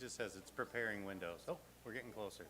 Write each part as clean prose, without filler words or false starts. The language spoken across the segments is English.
just says it's preparing windows. Oh, we're getting closer.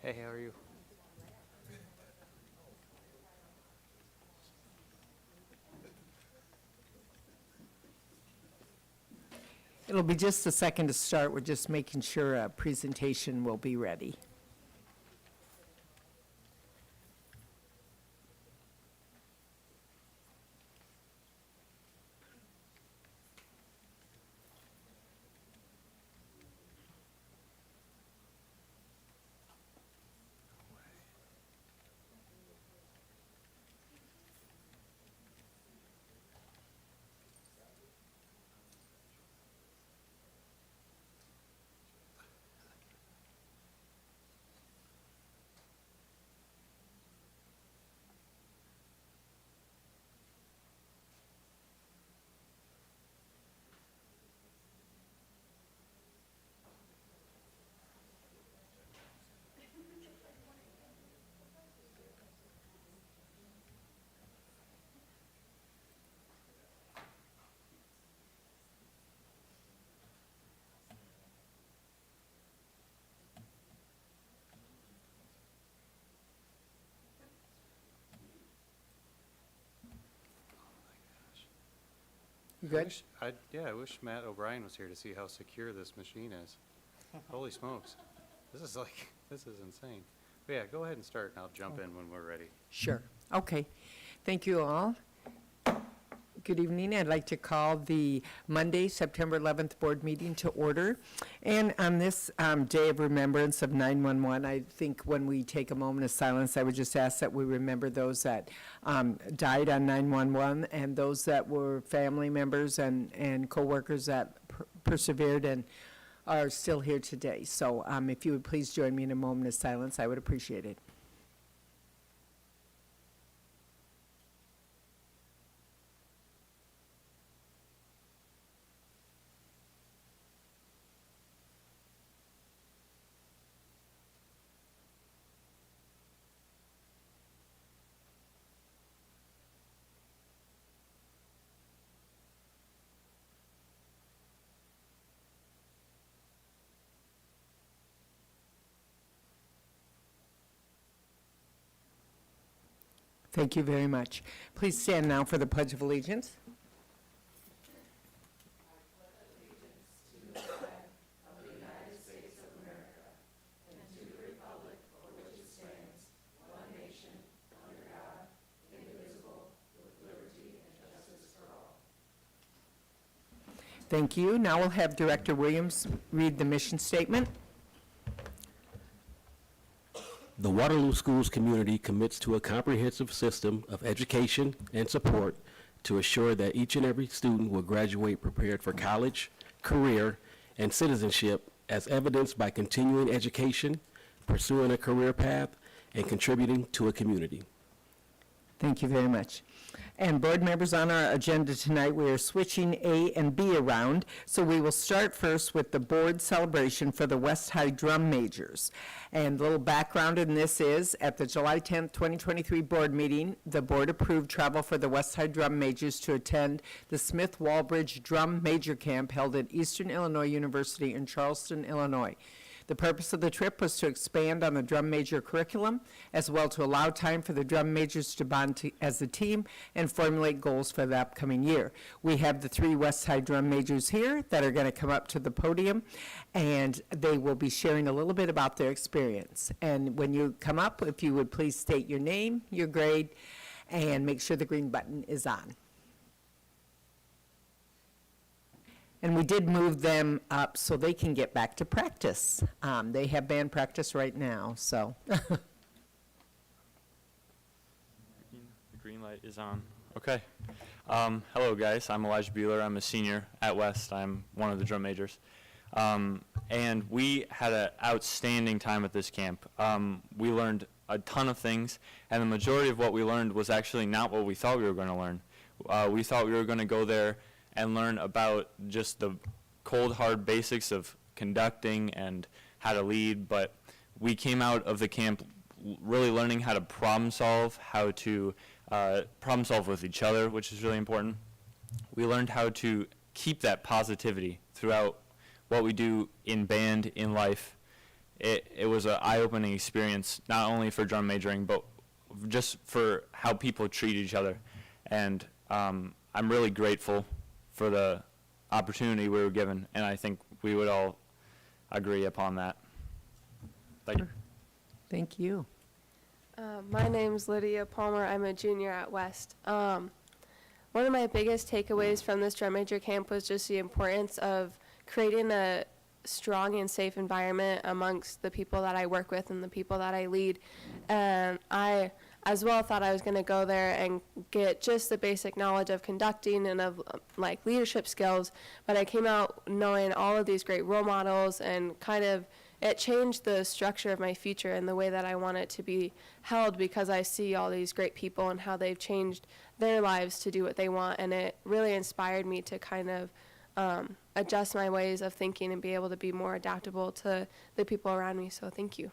Hey, how are you? It'll be just a second to start. We're just making sure a presentation will be ready. You good? I wish Matt O'Brien was here to see how secure this machine is. Holy smokes. This is insane. But yeah, go ahead and start and I'll jump in when we're ready. Sure. Okay. Thank you all. Good evening. I'd like to call the Monday, September 11th board meeting to order. And on this day of remembrance of 911, I think when we take a moment of silence, I would just ask that we remember those that died on 911 and those that were family members and coworkers that persevered and are still here today. So if you would please join me in a moment of silence, I would appreciate it. Thank you very much. Please stand now for the Pledge of Allegiance. Thank you. Now we'll have Director Williams read the mission statement. The Waterloo Schools community commits to a comprehensive system of education and support to assure that each and every student will graduate prepared for college, career, and citizenship as evidenced by continuing education, pursuing a career path, and contributing to a community. Thank you very much. And board members, on our agenda tonight, we are switching A and B around. So we will start first with the board celebration for the West High drum majors. And a little background in this is, at the July 10th, 2023 board meeting, the board approved travel for the West High drum majors to attend the Smith-Walbridge Drum Major Camp held at Eastern Illinois University in Charleston, Illinois. The purpose of the trip was to expand on the drum major curriculum, as well to allow time for the drum majors to bond as a team and formulate goals for the upcoming year. We have the 3 West Side drum majors here that are going to come up to the podium, and they will be sharing a little bit about their experience. And when you come up, if you would please state your name, your grade, and make sure the green button is on. And we did move them up so they can get back to practice. They have band practice right now, so. The green light is on. Okay. Hello, guys. I'm Elijah Bueller. I'm a senior at West. I'm one of the drum majors. And we had an outstanding time at this camp. We learned a ton of things, and the majority of what we learned was actually not what we thought we were going to learn. We thought we were going to go there and learn about just the cold, hard basics of conducting and how to lead, but we came out of the camp really learning how to problem solve, how to problem solve with each other, which is really important. We learned how to keep that positivity throughout what we do in band, in life. It was an eye-opening experience, not only for drum majoring, but just for how people treat each other. And I'm really grateful for the opportunity we were given, and I think we would all agree upon that. Thank you. Thank you. My name's Lydia Palmer. I'm a junior at West. One of my biggest takeaways from this drum major camp was just the importance of creating a strong and safe environment amongst the people that I work with and the people that I lead. And I as well thought I was going to go there and get just the basic knowledge of conducting and of like leadership skills, but I came out knowing all of these great role models, and kind of it changed the structure of my future and the way that I want it to be held, because I see all these great people and how they've changed their lives to do what they want, and it really inspired me to kind of adjust my ways of thinking and be able to be more adaptable to the people around me. So thank you.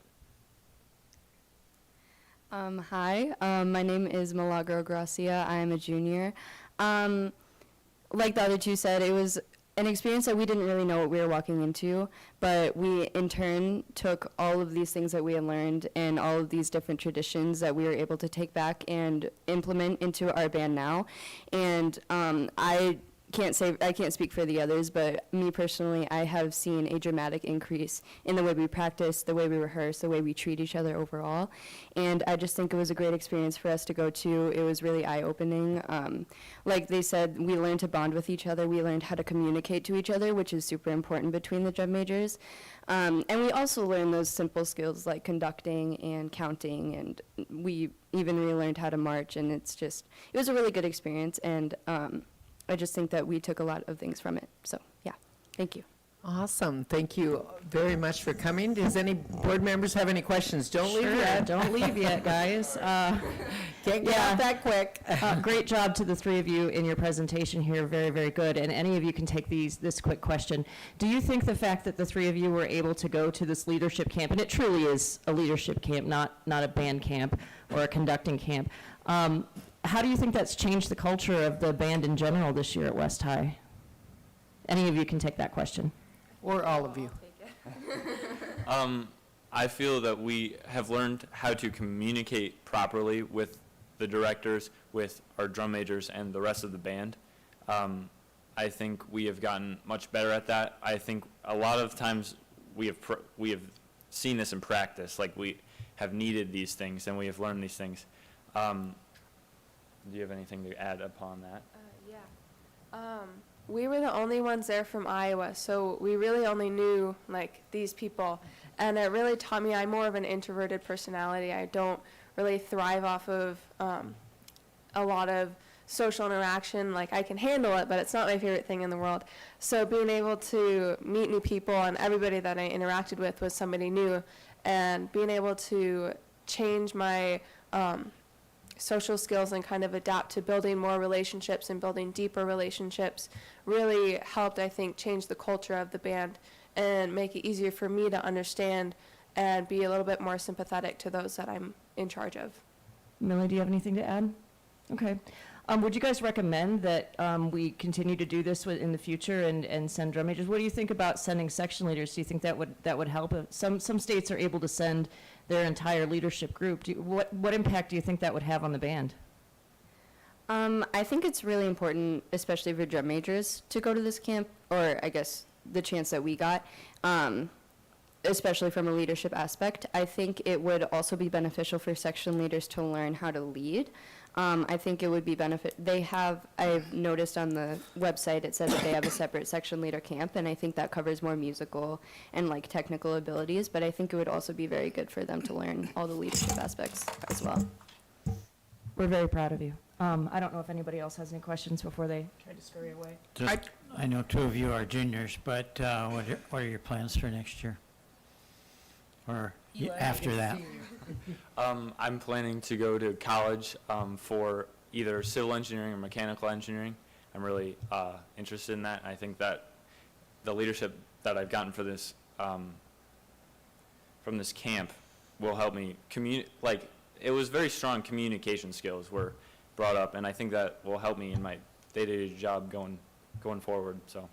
Hi, my name is Milagro Gracia. I am a junior. Like the other two said, it was an experience that we didn't really know what we were walking into, but we in turn took all of these things that we had learned and all of these different traditions that we were able to take back and implement into our band now. And I can't speak for the others, but me personally, I have seen a dramatic increase in the way we practice, the way we rehearse, the way we treat each other overall. And I just think it was a great experience for us to go to. It was really eye-opening. Like they said, we learned to bond with each other. We learned how to communicate to each other, which is super important between the drum majors. And we also learned those simple skills like conducting and counting, and we even relearned how to march. And it was a really good experience. And I just think that we took a lot of things from it. So, yeah, thank you. Awesome. Thank you very much for coming. Does any board members have any questions? Don't leave yet. Don't leave yet, guys. Can't get out that quick. Great job to the three of you in your presentation here. Very, very good. And any of you can take this quick question. Do you think the fact that the three of you were able to go to this leadership camp, and it truly is a leadership camp, not a band camp or a conducting camp, how do you think that's changed the culture of the band in general this year at West High? Any of you can take that question. Or all of you. I feel that we have learned how to communicate properly with the directors, with our drum majors, and the rest of the band. I think we have gotten much better at that. I think a lot of times we have seen this in practice, like we have needed these things and we have learned these things. Do you have anything to add upon that? Yeah. We were the only ones there from Iowa, so we really only knew like these people, and it really taught me. I'm more of an introverted personality. I don't really thrive off of a lot of social interaction. Like I can handle it, but it's not my favorite thing in the world. So being able to meet new people, and everybody that I interacted with was somebody new, and being able to change my social skills and kind of adapt to building more relationships and building deeper relationships really helped, I think, change the culture of the band and make it easier for me to understand and be a little bit more sympathetic to those that I'm in charge of. Millie, do you have anything to add? Okay. Would you guys recommend that we continue to do this in the future and send drum majors? What do you think about sending section leaders? Do you think that would help? Some states are able to send their entire leadership group. What impact do you think that would have on the band? I think it's really important, especially for drum majors, to go to this camp, or I guess the chance that we got, especially from a leadership aspect. I think it would also be beneficial for section leaders to learn how to lead. I think it would be I've noticed on the website, it says that they have a separate section leader camp, and I think that covers more musical and like technical abilities, but I think it would also be very good for them to learn all the leadership aspects as well. We're very proud of you. I don't know if anybody else has any questions before they try to scurry away. I know two of you are juniors, but what are your plans for next year? Or after that? I'm planning to go to college for either civil engineering or mechanical engineering. I'm really interested in that. I think that the leadership that I've gotten for this from this camp will help me it was very strong communication skills were brought up, and I think that will help me in my day-to-day job going forward. So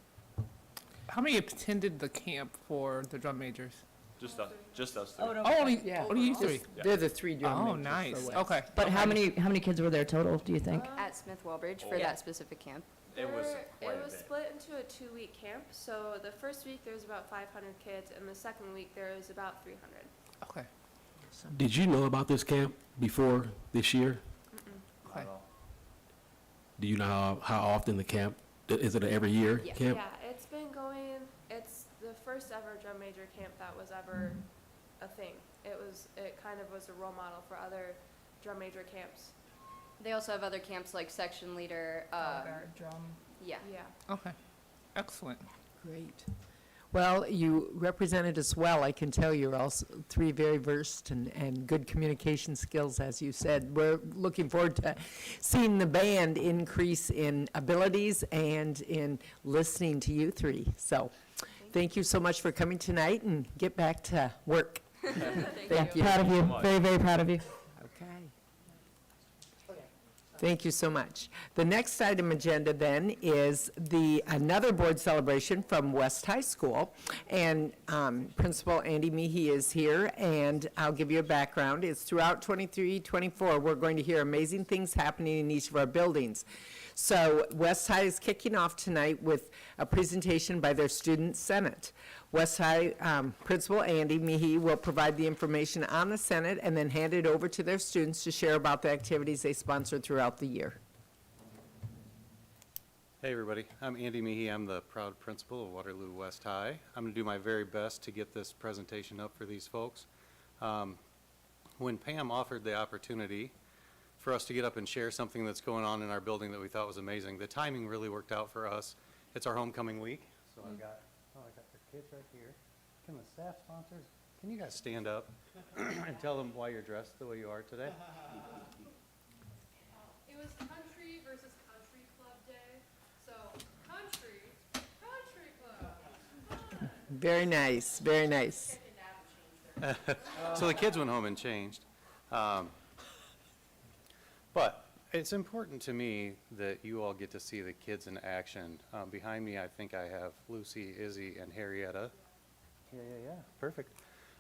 How many attended the camp for the drum majors? just us three. Oh, only you three. They're the three drum Oh, majors for nice. West. Okay. But how many kids were there total, do you think? At Smith Walbridge for that specific camp. It was It quite a was bit. split into a 2-week camp. So the first week there was about 500 kids, and the second week there was about 300. Okay. Did you know about this camp before this year? Okay. Do you know how often the camp, is it an every year Yes. camp? Yeah, it's been going. It's the first ever drum major camp that was ever a thing. It kind of was a role model for other drum major camps. They also have other camps like section leader. drum. Yeah. Yeah. Okay. Excellent. Great. Well, you represented us well. I can tell you're all three very versed and good communication skills, as you said. We're looking forward to seeing the band increase in abilities and in listening to you three. So thank you so much for coming tonight, and get back to work. Thank you. Proud of you, very, very proud of you. Okay. Thank you so much. The next item agenda then is another board celebration from West High School. And Principal Andy Meehee is here, and I'll give you a background. It's throughout 23-24, we're going to hear amazing things happening in each of our buildings. So West High is kicking off tonight with a presentation by their Student Senate. West High Principal Andy Meehee will provide the information on the Senate and then hand it over to their students to share about the activities they sponsor throughout the year. Hey, everybody. I'm Andy Meehee. I'm the proud principal of Waterloo West High. I'm going to do my very best to get this presentation up for these folks. When Pam offered the opportunity for us to get up and share something that's going on in our building that we thought was amazing, the timing really worked out for us. It's our homecoming week, so I got the kids right here. Can the staff sponsors, can you guys stand up and tell them why you're dressed the way you are today? It was country versus country club day, so country club. Very nice, very nice. So the kids went home and changed. But it's important to me that you all get to see the kids in action. Behind me, I think I have Lucy, Izzy, and Harrietta. Yeah, perfect.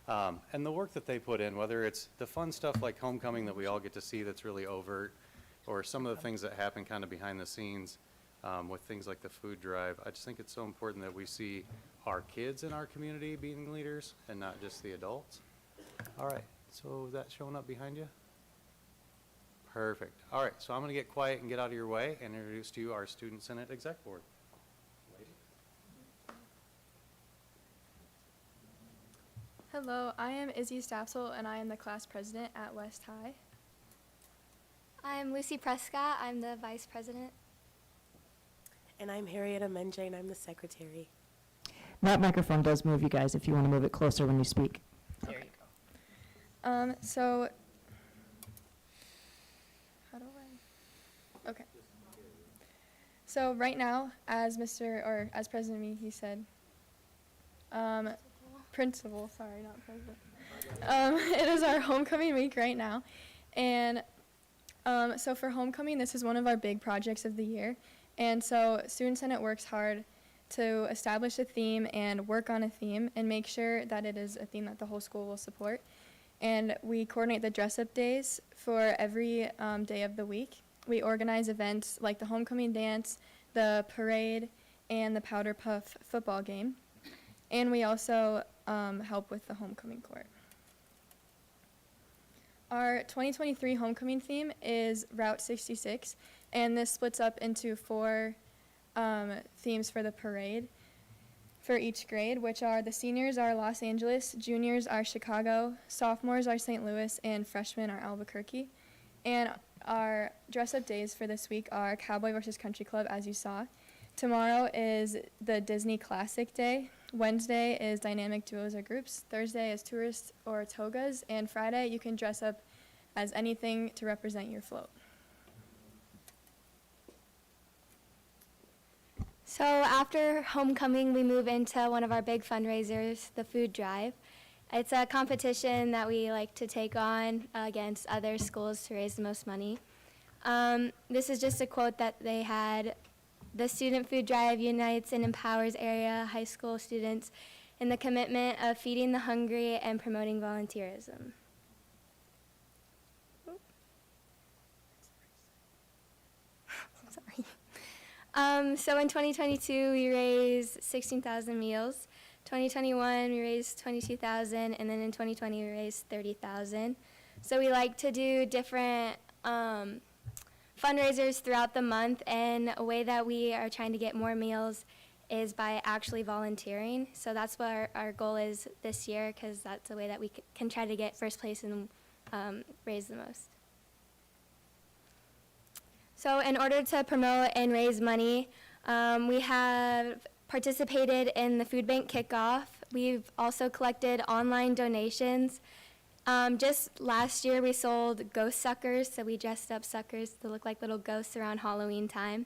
And the work that they put in, whether it's the fun stuff like homecoming that we all get to see that's really overt, or some of the things that happen kind of behind the scenes with things like the food drive. I just think it's so important that we see our kids in our community being leaders and not just the adults. All right, so is that showing up behind you? Perfect. All right, so I'm going to get quiet and get out of your way and introduce to you our Student Senate Exec Board. Hello, I am Izzy Stafsel, and I am the class president at West High. I'm Lucy Prescott. I'm the vice president. And I'm Harrietta Menjay, and I'm the secretary. That microphone does move, you guys, if you want to move it closer when you speak. So Okay. So right now, as President Meehy said, principal, sorry, not president. It is our homecoming week right now. And so for homecoming, this is one of our big projects of the year. And so Student Senate works hard to establish a theme and work on a theme and make sure that it is a theme that the whole school will support. And we coordinate the dress-up days for every day of the week. We organize events like the homecoming dance, the parade, and the Powder Puff football game. And we also help with the homecoming court. Our 2023 homecoming theme is Route 66, and this splits up into 4 themes for the parade for each grade, which are the seniors are Los Angeles, juniors are Chicago, sophomores are St. Louis, and freshmen are Albuquerque. And our dress-up days for this week are Cowboy versus Country Club, as you saw. Tomorrow is the Disney Classic Day. Wednesday is Dynamic Duos or Groups. Thursday is Tourists or Togas. And Friday, you can dress up as anything to represent your float. So after homecoming, we move into one of our big fundraisers, the food drive. It's a competition that we like to take on against other schools to raise the most money. This is just a quote that they had. The student food drive unites and empowers area high school students in the commitment of feeding the hungry and promoting volunteerism. Sorry. So in 2022, we raised 16,000 meals. 2021, we raised 22,000, and then in 2020, we raised 30,000. So we like to do different fundraisers throughout the month, and a way that we are trying to get more meals is by actually volunteering. So that's what our goal is this year, because that's a way that we can try to get first place and raise the most. So in order to promote and raise money, we have participated in the food bank kickoff. We've also collected online donations. Just last year, we sold ghost suckers, so we dressed up suckers to look like little ghosts around Halloween time.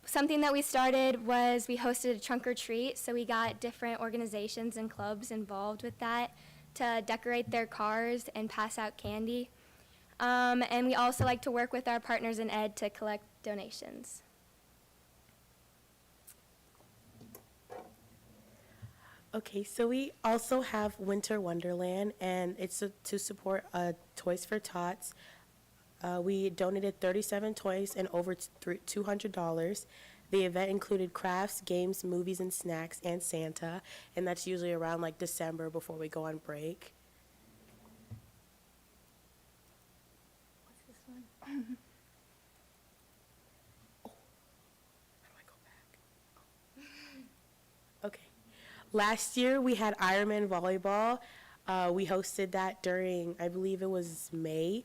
Something that we started was we hosted a trunk or treat, so we got different organizations and clubs involved with that to decorate their cars and pass out candy. And we also like to work with our partners in ed to collect donations. Okay, so we also have Winter Wonderland, and it's to support Toys for Tots. We donated 37 toys and over $200. The event included crafts, games, movies, and snacks, and Santa, and that's usually around like December before we go on break. What's this one? Oh, how do I go back? Oh. Okay. Last year, we had Ironman volleyball. We hosted that during, I believe it was May,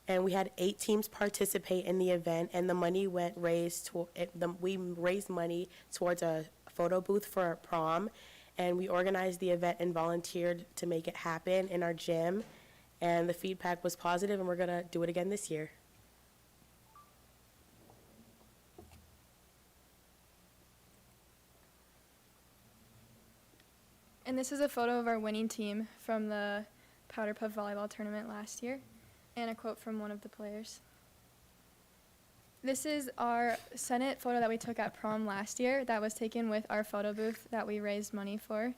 and we had 8 teams participate in the event, and the money we raised money towards a photo booth for our prom, and we organized the event and volunteered to make it happen in our gym, and the feedback was positive, and we're gonna do it again this year. And this is a photo of our winning team from the Powder Puff volleyball tournament last year, and a quote from one of the players. This is our Senate photo that we took at prom last year that was taken with our photo booth that we raised money for.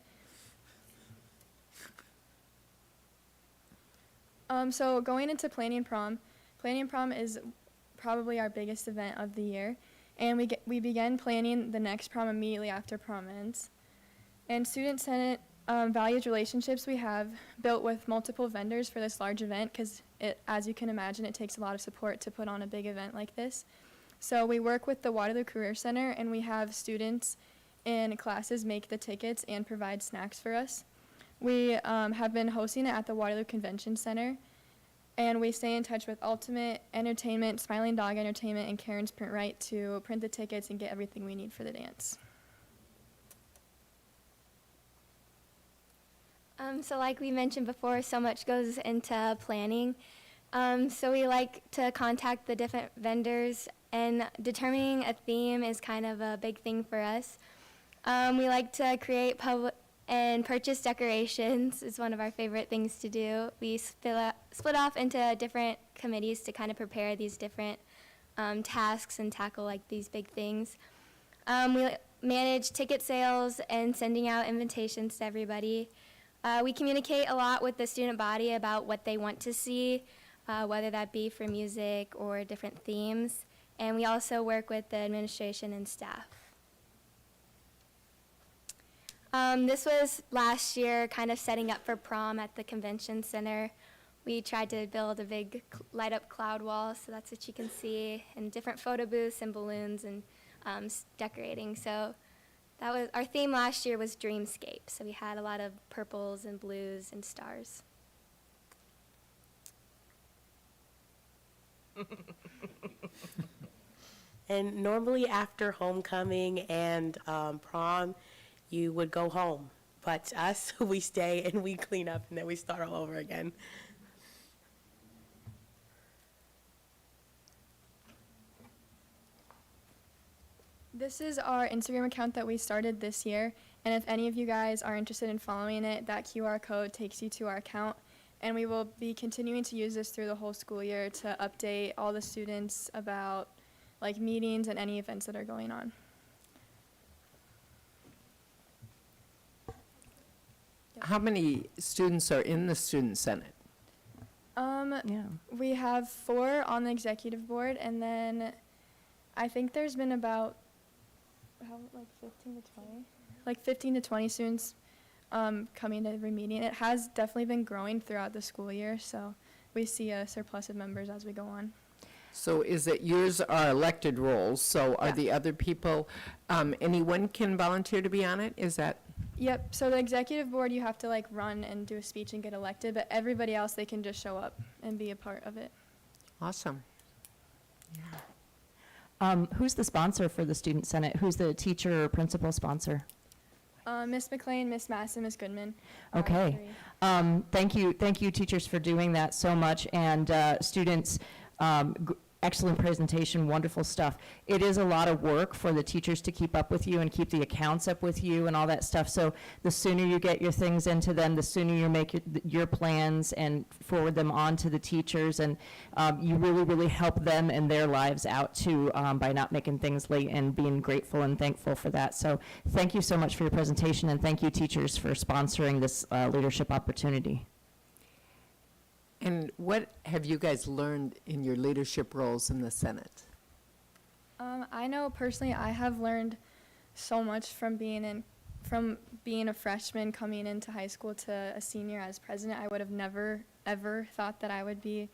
So going into planning prom is probably our biggest event of the year, and we began planning the next prom immediately after prom ends. And Student Senate values relationships we have built with multiple vendors for this large event, because as you can imagine, it takes a lot of support to put on a big event like this. So we work with the Waterloo Career Center, and we have students in classes make the tickets and provide snacks for us. We have been hosting it at the Waterloo Convention Center, and we stay in touch with Ultimate Entertainment, Smiling Dog Entertainment, and Karen's Print Right to print the tickets and get everything we need for the dance. So like we mentioned before, so much goes into planning. So we like to contact the different vendors, and determining a theme is kind of a big thing for us. We like to create and purchase decorations is one of our favorite things to do. We split off into different committees to kind of prepare these different tasks and tackle like these big things. We manage ticket sales and sending out invitations to everybody. We communicate a lot with the student body about what they want to see, whether that be for music or different themes. And we also work with the administration and staff. This was last year, kind of setting up for prom at the convention center. We tried to build a big light up cloud wall, so that's what you can see, and different photo booths and balloons and decorating. So that was our theme last year was Dreamscape. So we had a lot of purples and blues and stars. And normally after homecoming and prom, you would go home. But us, we stay and we clean up and then we start all over again. This is our Instagram account that we started this year, and if any of you guys are interested in following it, that QR code takes you to our account, and we will be continuing to use this through the whole school year to update all the students about like meetings and any events that are going on. How many students are in the Student Senate? Yeah. We have 4 on the executive board, and then I think there's been about like 15 to 20 students coming to every meeting. It has definitely been growing throughout the school year, so we see a surplus of members as we go on. So is it yours are elected roles, so are Yeah. the other people, anyone can volunteer to be on it? Is that? Yep, so the executive board, you have to like run and do a speech and get elected, but everybody else, they can just show up and be a part of it. Awesome. Who's the sponsor for the Student Senate? Who's the teacher or principal sponsor? Miss McLean, Miss Masson, Miss Goodman. Okay. Thank you, teachers, for doing that so much, and students. Excellent presentation, wonderful stuff. It is a lot of work for the teachers to keep up with you and keep the accounts up with you and all that stuff. So the sooner you get your things into them, the sooner you make your plans and forward them on to the teachers. And you really, really help them and their lives out too by not making things late and being grateful and thankful for that. So thank you so much for your presentation, and thank you, teachers, for sponsoring this leadership opportunity. And what have you guys learned in your leadership roles in the Senate? I know personally I have learned so much from being a freshman coming into high school to a senior as president. I would have never, ever thought that I would be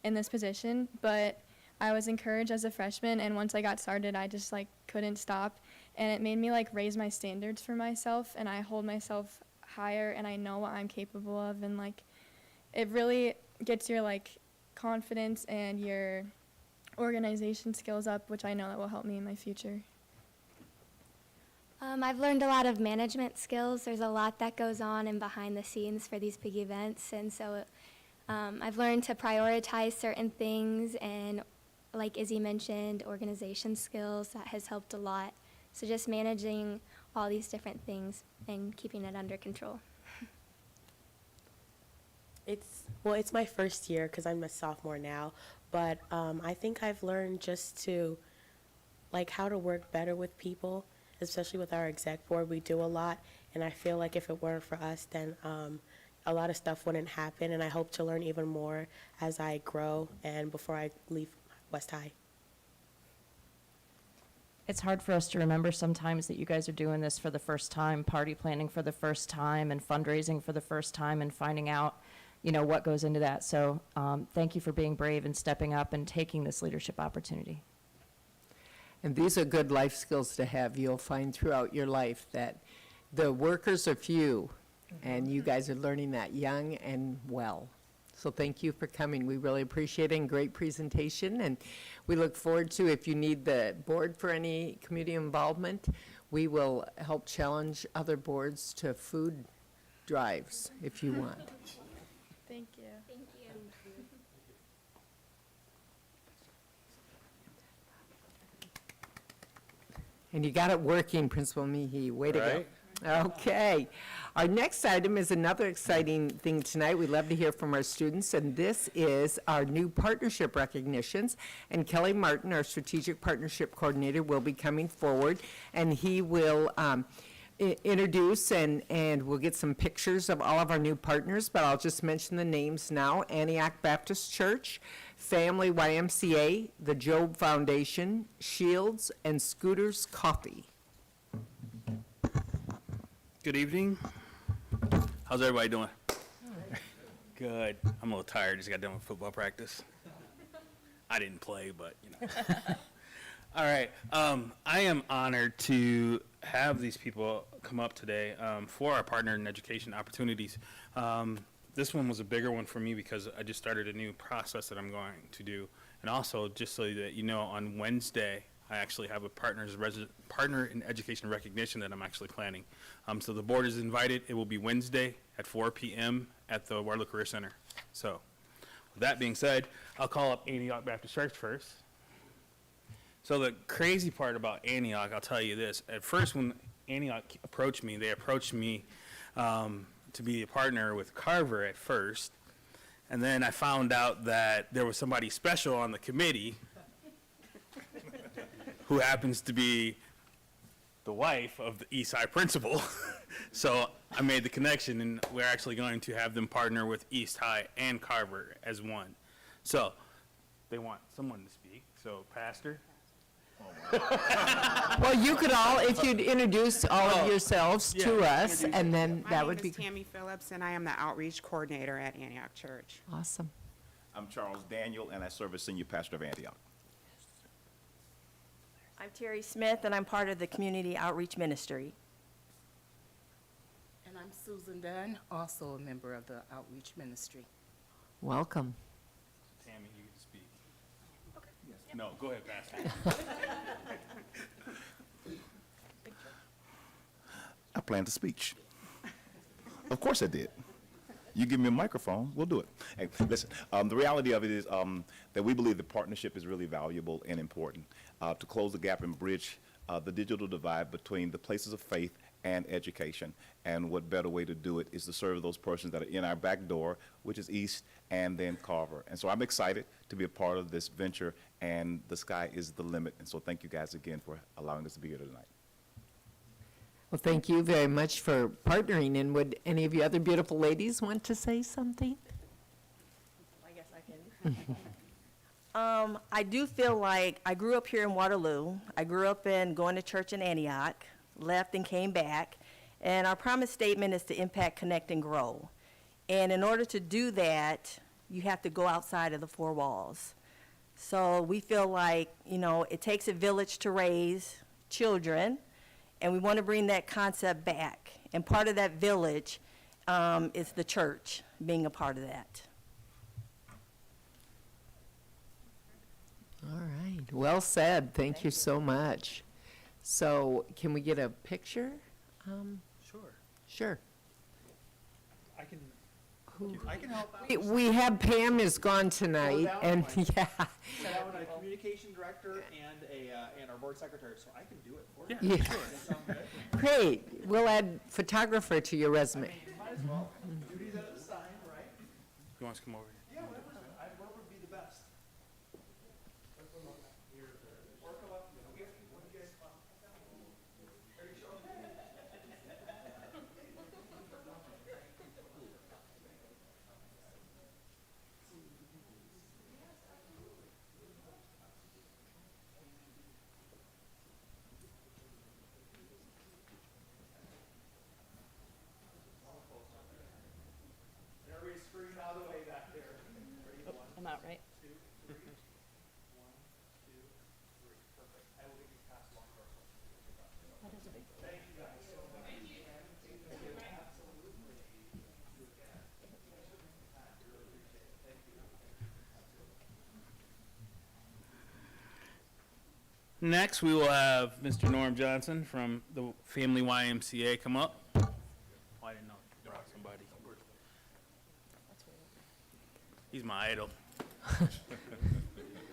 in this position, but I was encouraged as a freshman, and once I got started, I just like couldn't stop, and it made me like raise my standards for myself, and I hold myself higher, and I know what I'm capable of, and like it really gets your like confidence and your organization skills up, which I know that will help me in my future. I've learned a lot of management skills. There's a lot that goes on and behind the scenes for these big events, and so I've learned to prioritize certain things, and like Izzy mentioned, organization skills, that has helped a lot. So just managing all these different things and keeping it under control. It's my first year because I'm a sophomore now, but I think I've learned just to like how to work better with people, especially with our exec board. We do a lot, and I feel like if it weren't for us, then a lot of stuff wouldn't happen, and I hope to learn even more as I grow and before I leave West High. It's hard for us to remember sometimes that you guys are doing this for the first time, party planning for the first time, and fundraising for the first time, and finding out what goes into that. So thank you for being brave and stepping up and taking this leadership opportunity. And these are good life skills to have. You'll find throughout your life that the workers are few, and you guys are learning that young and well. So thank you for coming. We really appreciate it, and great presentation. And we look forward to, if you need the board for any community involvement, we will help challenge other boards to food drives if you want. Thank you. Thank you. And you got it working, Principal Mehy. Way to Right? go. Okay. Our next item is another exciting thing tonight. We love to hear from our students, and this is our new partnership recognitions. And Kelly Martin, our Strategic Partnership Coordinator, will be coming forward, and he will introduce and we'll get some pictures of all of our new partners, but I'll just mention the names now. Antioch Baptist Church, Family YMCA, the Job Foundation, Shields, and Scooters Coffee. Good evening. How's everybody doing? Good. I'm a little tired. Just got done with football practice. I didn't play, but you know. All right. I am honored to have these people come up today for our Partner in Education Opportunities. This one was a bigger one for me because I just started a new process that I'm going to do. And also, just so that you know, on Wednesday, I actually have a Partner in Education recognition that I'm actually planning. So the board is invited. It will be Wednesday at 4 p.m. at the Waterloo Career Center. So with that being said, I'll call up Antioch Baptist Church first. So the crazy part about Antioch, I'll tell you this. At first, when Antioch approached me, they approached me to be a partner with Carver at first. And then I found out that there was somebody special on the committee who happens to be the wife of the Eastside principal. So I made the connection, and we're actually going to have them partner with East High and Carver as one. So they want someone to speak. So Pastor. Well, you could all, if you'd introduce all of yourselves to yeah, us, and then that would be My name is Tammy Phillips, and I am the outreach coordinator at Antioch Church. awesome. I'm Charles Daniel, and I serve as senior pastor of Antioch. I'm Terry Smith, and I'm part of the Community Outreach Ministry. And I'm Susan Dunn, also a member of the Outreach Ministry. Welcome. Tammy, you can speak. Okay. Yes. No, go ahead, Pastor. I planned a speech. Of course I did. You give me a microphone, we'll do it. Hey, listen, the reality of it is that we believe that partnership is really valuable and important to close the gap and bridge the digital divide between the places of faith and education. And what better way to do it is to serve those persons that are in our back door, which is East and then Carver. And so I'm excited to be a part of this venture, and the sky is the limit. And so thank you guys again for allowing us to be here tonight. Well, thank you very much for partnering, and would any of you other beautiful ladies want to say something? I guess I can. I do feel like I grew up here in Waterloo. I grew up in going to church in Antioch, left and came back. And our promise statement is to impact, connect, and grow. And in order to do that, you have to go outside of the four walls. So we feel like, you know, it takes a village to raise children, and we want to bring that concept back. And part of that village is the church being a part of that. All right, well said. Thank you so much. So can we get a picture? Sure. Sure. I can help out. We have Pam is gone tonight, that and one? yeah. So that one, a communication director and our board secretary, so I can do it for you. Yeah, Yeah. sure. Does that sound good? Great. We'll add photographer to your I resume. mean, might as well. Duties at a time, right? You want us to come over here? Yeah, whatever would be the best. Everybody's screaming out of the way back there. Ready? One, I'm out, right? two, three. 1, 2, 3. Perfect. I will get these passed along to our social media. Thank you guys so much. Thank you. Absolutely. Next, we will have Mr. Norm Johnson from the Family YMCA come up. Oh, I didn't know there was somebody. He's my idol.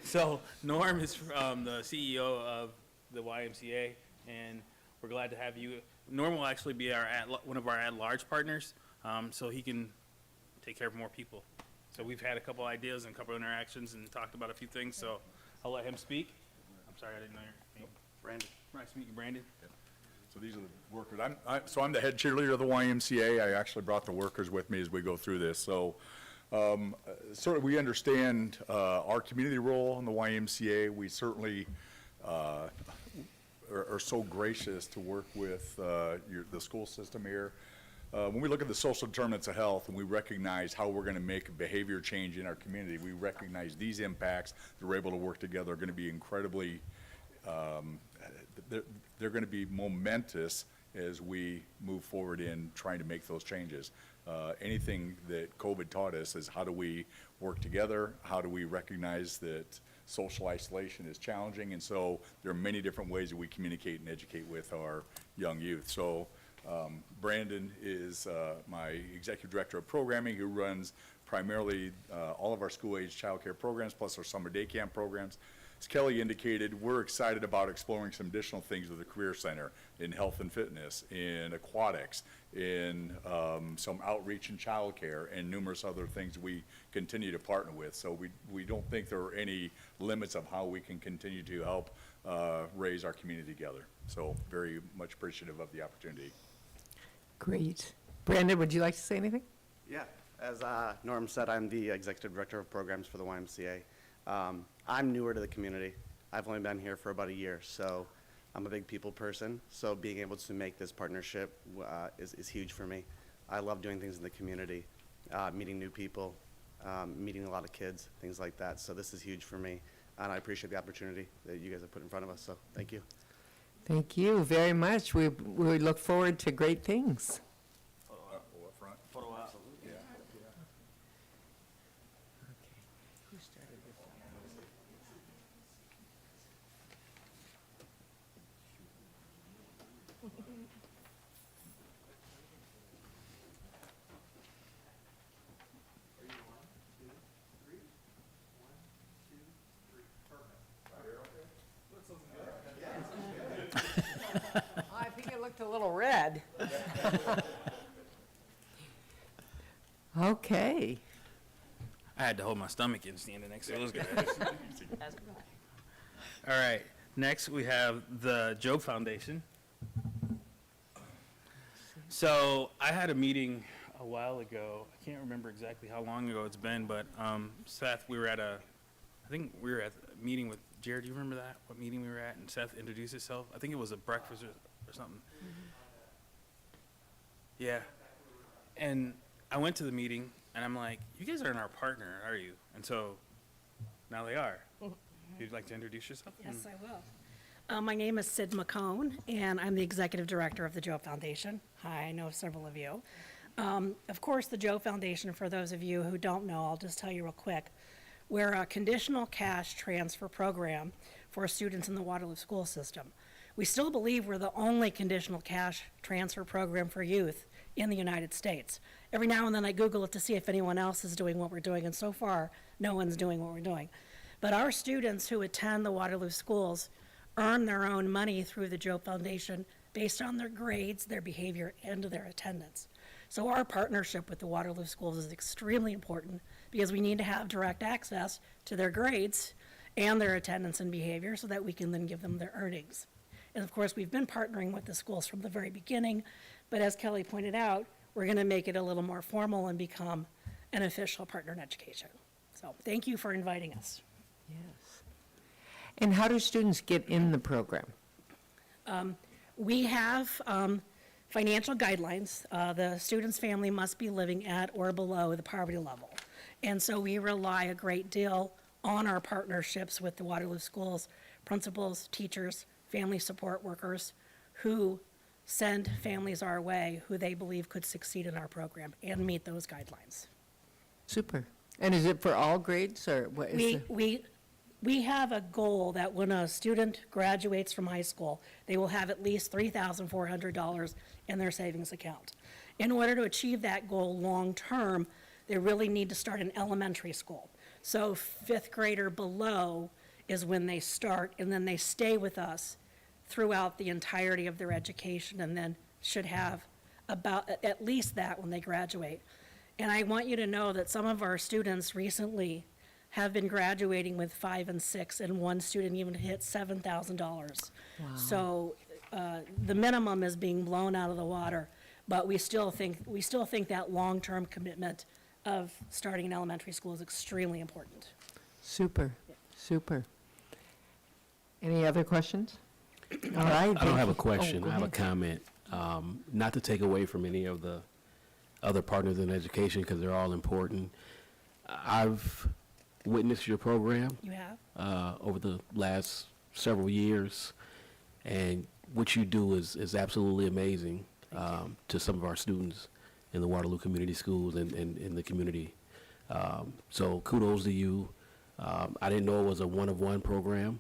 So Norm is the CEO of the YMCA. and we're glad to have you. Norm will actually be one of our at-large partners, so he can take care of more people. So we've had a couple ideas and a couple interactions and talked about a few things, so I'll let him speak. I'm sorry, I didn't know your name. Brandon. Nice to meet you, Brandon. So these are the workers. I'm the head cheerleader of the YMCA. I actually brought the workers with me as we go through this. So certainly we understand our community role in the YMCA. We certainly are so gracious to work with the school system here. When we look at the social determinants of health and we recognize how we're going to make behavior change in our community, we recognize these impacts that we're able to work together are going to be incredibly, they're going to be momentous as we move forward in trying to make those changes. Anything that COVID taught us is how do we work together, how do we recognize that social isolation is challenging, and so there are many different ways that we communicate and educate with our young youth. So Brandon is my executive director of programming, who runs primarily all of our school-age child care programs, plus our summer day camp programs. As Kelly indicated, we're excited about exploring some additional things with the Career Center in health and fitness, in aquatics, in some outreach in child care, and numerous other things we continue to partner with. So we don't think there are any limits of how we can continue to help raise our community together. So very much appreciative of the opportunity. Great. Brandon, would you like to say anything? Yeah, as Norm said, I'm the executive director of programs for the YMCA. I'm newer to the community. I've only been here for about a year, so I'm a big people person. So being able to make this partnership is huge for me. I love doing things in the community, meeting new people, meeting a lot of kids, things like that. So this is huge for me, and I appreciate the opportunity that you guys have put in front of us. So thank you. Thank you very much. We look forward to great things. Photo op. I think it looked a little red. Okay. I had to hold my stomach in standing next to it. It was good. All right. Next, we have the Job Foundation. So I had a meeting a while ago. I can't remember exactly how long ago it's been, but Seth, I think we were at a meeting with Jared. Do you remember that? What meeting we were at? And Seth introduced himself. I think it was a breakfast or something. Yeah. And I went to the meeting, and I'm like, you guys aren't our partner, are you? And so now they are. You'd like to introduce yourself? Yes, I will. My name is Sid McCone, and I'm the executive director of the Joe Foundation. Hi, I know several of you. Of course, the Joe Foundation, for those of you who don't know, I'll just tell you real quick. We're a conditional cash transfer program for students in the Waterloo school system. We still believe we're the only conditional cash transfer program for youth in the United States. Every now and then I Google it to see if anyone else is doing what we're doing, and so far, no one's doing what we're doing. But our students who attend the Waterloo schools earn their own money through the Joe Foundation based on their grades, their behavior, and their attendance. So our partnership with the Waterloo schools is extremely important because we need to have direct access to their grades and their attendance and behavior so that we can then give them their earnings. And of course, we've been partnering with the schools from the very beginning, but as Kelly pointed out, we're going to make it a little more formal and become an official partner in education. So thank you for inviting us. Yes. And how do students get in the program? We have financial guidelines. The student's family must be living at or below the poverty level. And so we rely a great deal on our partnerships with the Waterloo schools, principals, teachers, family support workers who send families our way who they believe could succeed in our program and meet those guidelines. Super. And is it for all grades, or what is We have a goal that when a student graduates from high school, they will have at least $3,400 in their savings account. In order to achieve that goal long-term, they really need to start in elementary school. So fifth grade or below is when they start, and then they stay with us throughout the entirety of their education, and then should have about at least that when they graduate. And I want you to know that some of our students recently have been graduating with 5 and 6, and one student even hit $7,000. So the minimum is being blown out of the water, but we still think that long-term commitment of starting in elementary school is extremely important. Super, super. Any other questions? All right. I don't have a thank you. question. Oh, go I have a ahead. comment. Not to take away from any of the other partners in education, because they're all important. I've witnessed your program You have? over the last several years, and what you do is absolutely amazing to some of our students in the Waterloo Community Schools and in the community. So kudos to you. I didn't know it was a one-of-one program.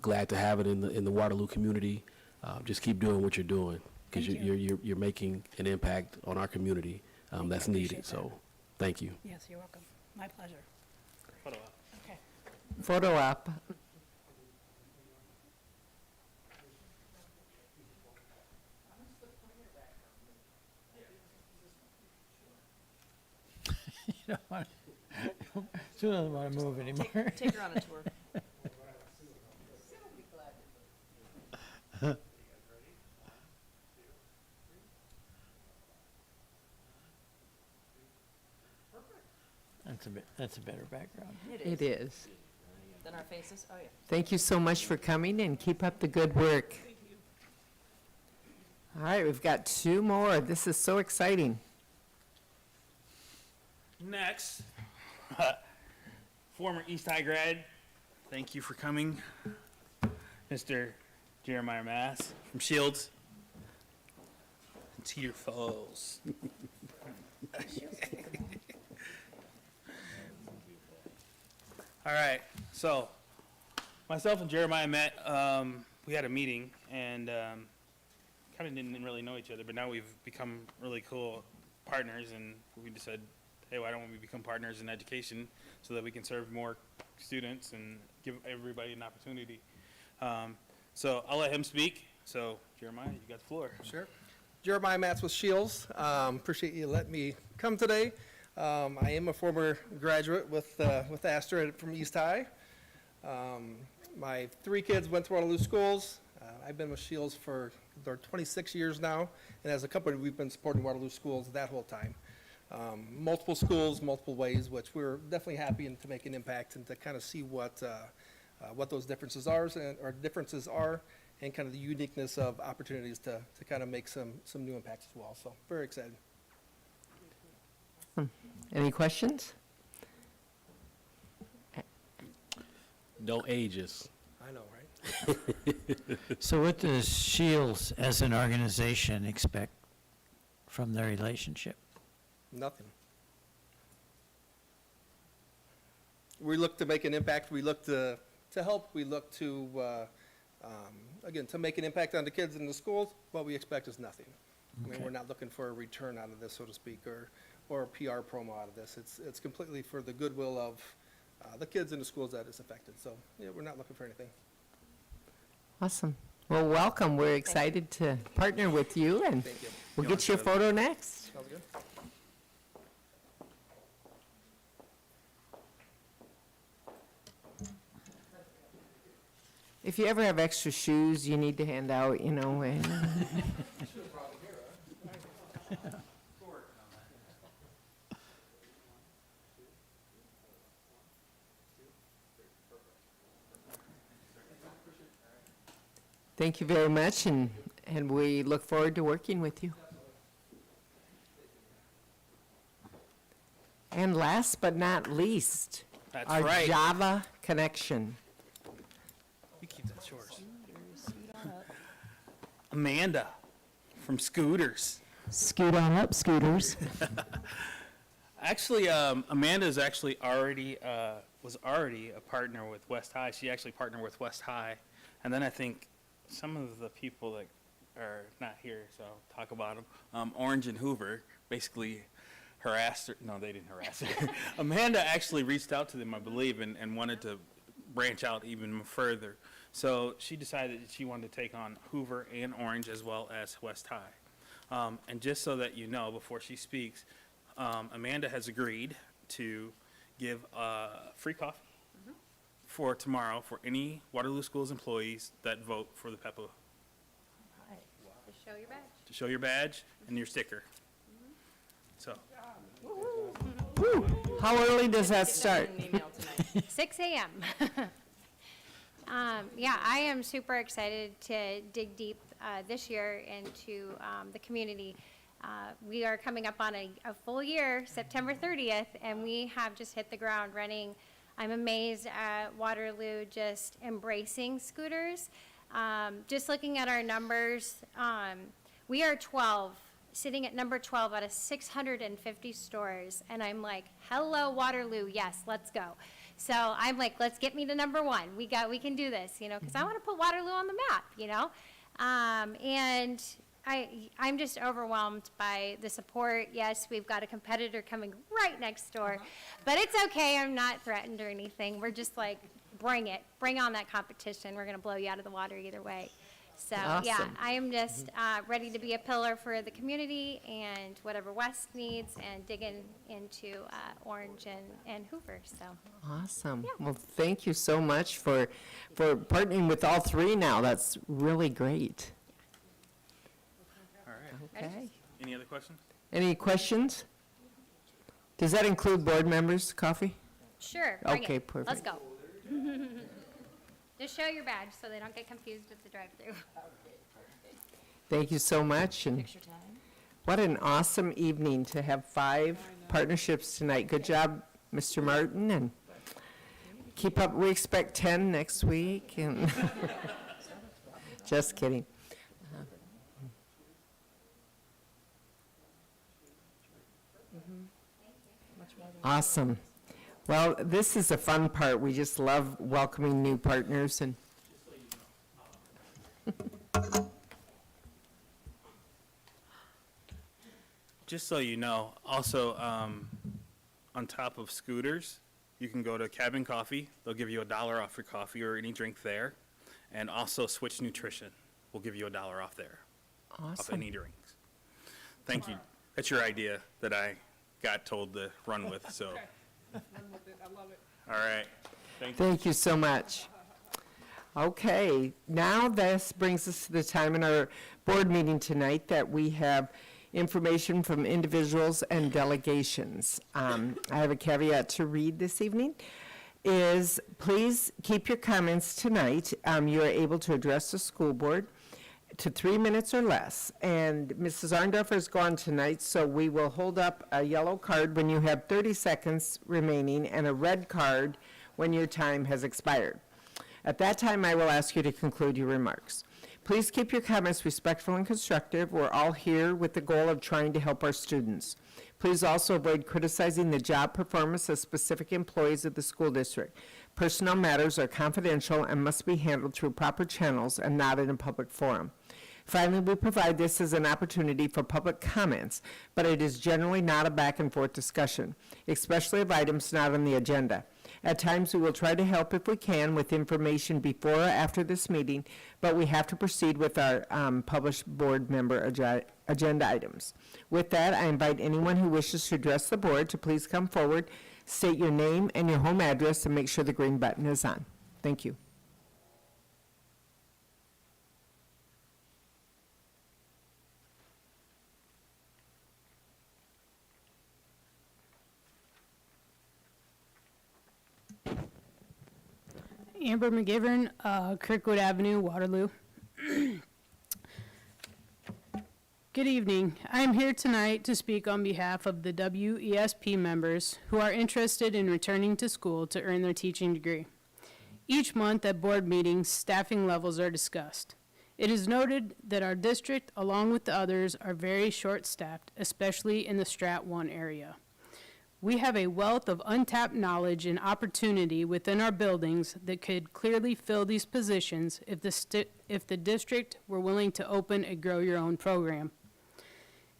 Glad to have it in the Waterloo community. Just keep doing what you're doing, because Thank you're making an impact on our community that's needed. So thank you. Yes, you're welcome. My pleasure. Photo op. Okay. Photo op. Sue doesn't want to move anymore. Take her on a tour. That's a better background. It is. Then our faces, oh yeah. Thank you so much for coming, and keep up the good work. All right, we've got 2 more. This is so exciting. Next, former East High grad, thank you for coming, Mr. Jeremiah Mass from Shields. To your foes. All right, so myself and Jeremiah met, we had a meeting, and kind of didn't really know each other, but now we've become really cool partners, and we just said, hey, why don't we become partners in education so that we can serve more students and give everybody an opportunity. So I'll let him speak. So Jeremiah, you got the floor. Sure. Jeremiah Matz with Shields. Appreciate you letting me come today. I am a former graduate with Astor from East High. My 3 kids went to Waterloo schools. I've been with Shields for 26 years now, and as a company, we've been supporting Waterloo schools that whole time. Multiple schools, multiple ways, which we're definitely happy to make an impact and to kind of see what those differences are, and kind of the uniqueness of opportunities to kind of make some new impacts as well. So very excited. Any questions? Don't age us. I know, right? So what does Shields as an organization expect from the relationship? Nothing. We look to make an impact. We look to help. We look to, again, to make an impact on the kids in the schools. What we expect is nothing. I mean, Okay. we're not looking for a return out of this, so to speak, or a PR promo out of this. It's completely for the goodwill of the kids in the schools that is affected. So, yeah, we're not looking for anything. Awesome. Well, welcome. We're excited to partner with you, and Thank you. we'll get your photo next. Sounds good. If you ever have extra shoes you need to hand out, you know, and thank you very much, and we look forward to working with you. And last but not least, That's our right. Java connection. You keep that short. Amanda from Scooters. Scoot on up, Scooters. Actually, Amanda's actually already was already a partner with West High. She actually partnered with West High, and then I think some of the people that are not here, so I'll talk about them. Orange and Hoover basically harassed her. No, they didn't harass her. Amanda actually reached out to them, I believe, and wanted to branch out even further. So she decided that she wanted to take on Hoover and Orange as well as West High. And just so that you know, before she speaks, Amanda has agreed to give free coffee for tomorrow for any Waterloo Schools employees that vote for the PEPA. Just show your badge. To show your badge and your sticker. So, How early does that start? 6 a.m. Yeah, I am super excited to dig deep this year into the community. We are coming up on a full year, September 30th, and we have just hit the ground running. I'm amazed at Waterloo just embracing scooters. Just looking at our numbers, we are sitting at number 12 out of 650 stores, and I'm like, hello, Waterloo, yes, let's go. So I'm like, let's get me to number 1. We can do this, because I want to put Waterloo on the map, and I'm just overwhelmed by the support. Yes, we've got a competitor coming right next door, but it's okay. I'm not threatened or anything. We're just like, bring it. Bring on that competition. We're going to blow you out of the water either way. So, yeah, Awesome. I am just ready to be a pillar for the community and whatever West needs, and digging into Orange and Hoover. So, Awesome. Well, thank you so much for partnering with all three now. That's really great. all right. Okay. Any other questions? Any questions? Does that include board members' coffee? sure, bring Okay, it. perfect. Let's go. Just show your badge so they don't get confused at the drive-thru. Thank you so much. And what an awesome evening to have 5 partnerships tonight. Good job, Mr. Martin, and keep up. We expect 10 next week. And just kidding. Awesome. Well, this is the fun part. We just love welcoming new partners. And Just so you know, also, on top of scooters, you can go to Cabin Coffee. They'll give you $1 off your coffee or any drink there. And also Switch Nutrition will give you $1 off there, off awesome. any drinks. Thank you. That's your idea that I got told to run with, so. I love it. All right. Thank you. Thank you so much. Okay, now this brings us to the time in our board meeting tonight that we have information from individuals and delegations. I have a caveat to read this evening, is please keep your comments tonight. You are able to address the school board to 3 minutes or less. And Mrs. Arndorfer is gone tonight, so we will hold up a yellow card when you have 30 seconds remaining and a red card when your time has expired. At that time, I will ask you to conclude your remarks. Please keep your comments respectful and constructive. We're all here with the goal of trying to help our students. Please also avoid criticizing the job performance of specific employees of the school district. Personnel matters are confidential and must be handled through proper channels and not in a public forum. Finally, we provide this as an opportunity for public comments, but it is generally not a back-and-forth discussion, especially of items not on the agenda. At times, we will try to help if we can with information before or after this meeting, but we have to proceed with our published board member agenda items. With that, I invite anyone who wishes to address the board to please come forward, state your name and your home address, and make sure the green button is on. Thank you. Amber McGivern, Kirkwood Avenue, Waterloo. Good evening. I am here tonight to speak on behalf of the WESP members who are interested in returning to school to earn their teaching degree. Each month at board meetings, staffing levels are discussed. It is noted that our district, along with the others, are very short-staffed, especially in the Strat 1 area. We have a wealth of untapped knowledge and opportunity within our buildings that could clearly fill these positions if the district were willing to open a Grow Your Own program.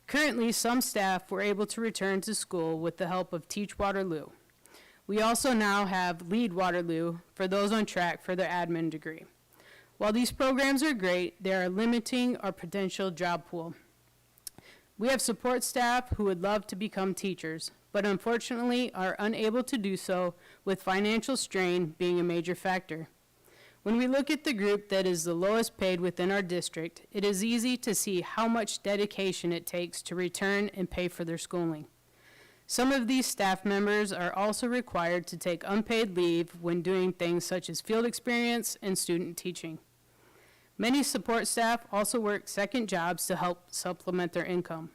Currently, some staff were able to return to school with the help of Teach Waterloo. We also now have Lead Waterloo for those on track for their admin degree. While these programs are great, they are limiting our potential job pool. We have support staff who would love to become teachers, but unfortunately are unable to do so, with financial strain being a major factor. When we look at the group that is the lowest paid within our district, it is easy to see how much dedication it takes to return and pay for their schooling. Some of these staff members are also required to take unpaid leave when doing things such as field experience and student teaching. Many support staff also work second jobs to help supplement their income.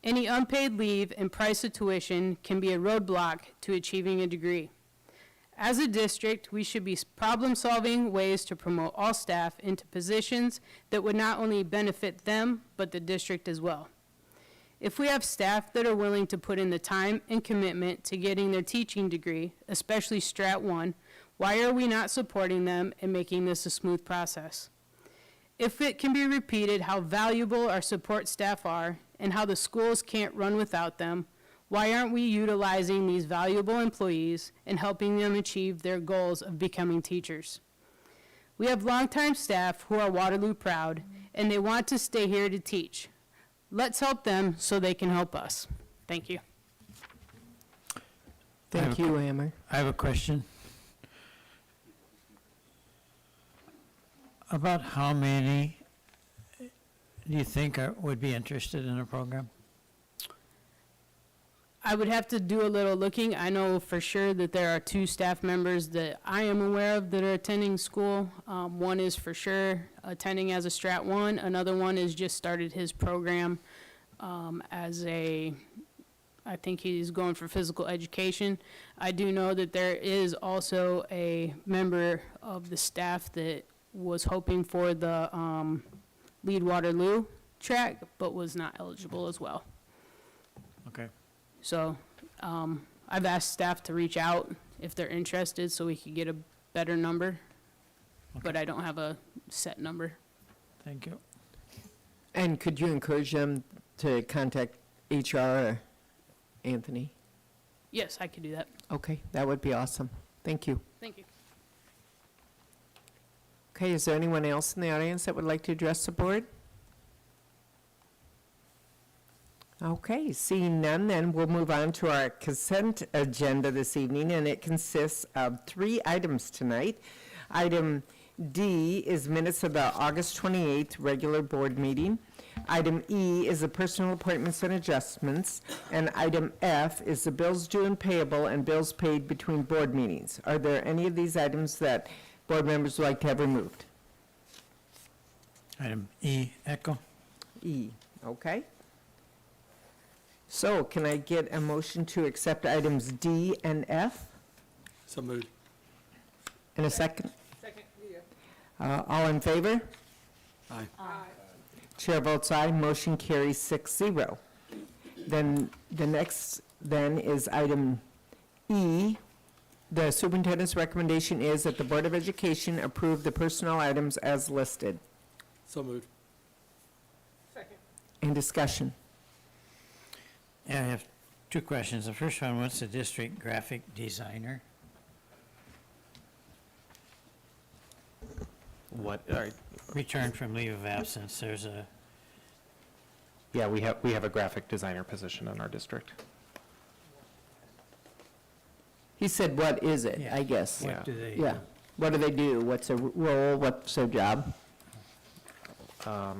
Any unpaid leave and price of tuition can be a roadblock to achieving a degree. As a district, we should be problem-solving ways to promote all staff into positions that would not only benefit them, but the district as well. If we have staff that are willing to put in the time and commitment to getting their teaching degree, especially Strat 1, why are we not supporting them and making this a smooth process? If it can be repeated how valuable our support staff are and how the schools can't run without them, why aren't we utilizing these valuable employees and helping them achieve their goals of becoming teachers? We have longtime staff who are Waterloo proud, and they want to stay here to teach. Let's help them so they can help us. Thank you. Thank you, Amber. I have a question. About how many do you think would be interested in a program? I would have to do a little looking. I know for sure that there are 2 staff members that I am aware of that are attending school. One is for sure attending as a Strat 1. Another one has just started his program I think he's going for physical education. I do know that there is also a member of the staff that was hoping for the Lead Waterloo track, but was not eligible as well. Okay. So I've asked staff to reach out if they're interested so we could get a better number, but I don't have a set number. Thank you. And could you encourage them to contact HR or Anthony? Yes, I could do that. Okay, that would be awesome. Thank you. Thank you. Okay, is there anyone else in the audience that would like to address the board? Okay, seeing none, then we'll move on to our consent agenda this evening, and it consists of 3 items tonight. Item D is minutes of the August 28th regular board meeting. Item E is the personal appointments and adjustments, and item F is the bills due and payable and bills paid between board meetings. Are there any of these items that board members would like to have removed? Item E, echo. E, okay. So can I get a motion to accept items D and F? So moved. In a second? Second, yeah. All in favor? Aye. Chair votes aye, motion carries 6-0. Then the next then is item E. The superintendent's recommendation is that the Board of Education approve the personnel items as listed. So moved. Second. In discussion. Yeah, I have 2 questions. The first one, what's the district graphic designer? What, Return from leave of absence, there's a, yeah, we have a graphic designer position in our district. He said, what is it, Yeah. I guess. what do they? Yeah. What do they do? What's a role? What's their job? I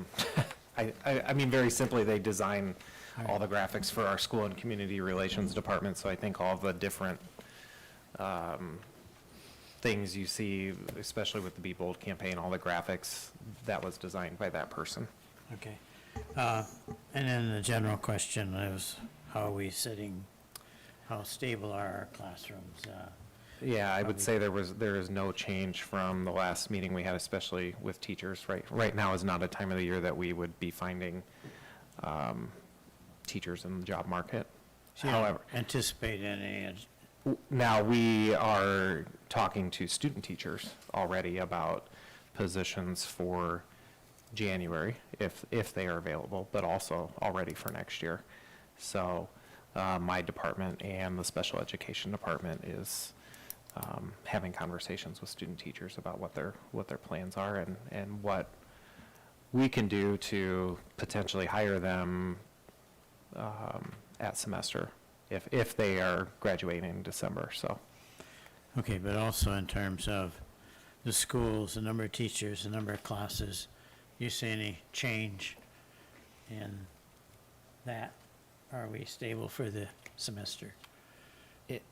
mean, very simply, they design all the graphics for our school and community relations department, so I think all the different things you see, especially with the Be Bold campaign, all the graphics, that was designed by that person. Okay. And then the general question is, how are we sitting, how stable are our classrooms? Yeah, I would say there is no change from the last meeting we had, especially with teachers. Right now is not a time of the year that we would be finding teachers in the job market. So you don't anticipate any, Now, we are talking to student teachers already about positions for January, if they are available, but also already for next year. So my department and the special education department is having conversations with student teachers about what their plans are and what we can do to potentially hire them at semester if they are graduating in December, so. Okay, but also in terms of the schools, the number of teachers, the number of classes, you see any change in that? Are we stable for the semester?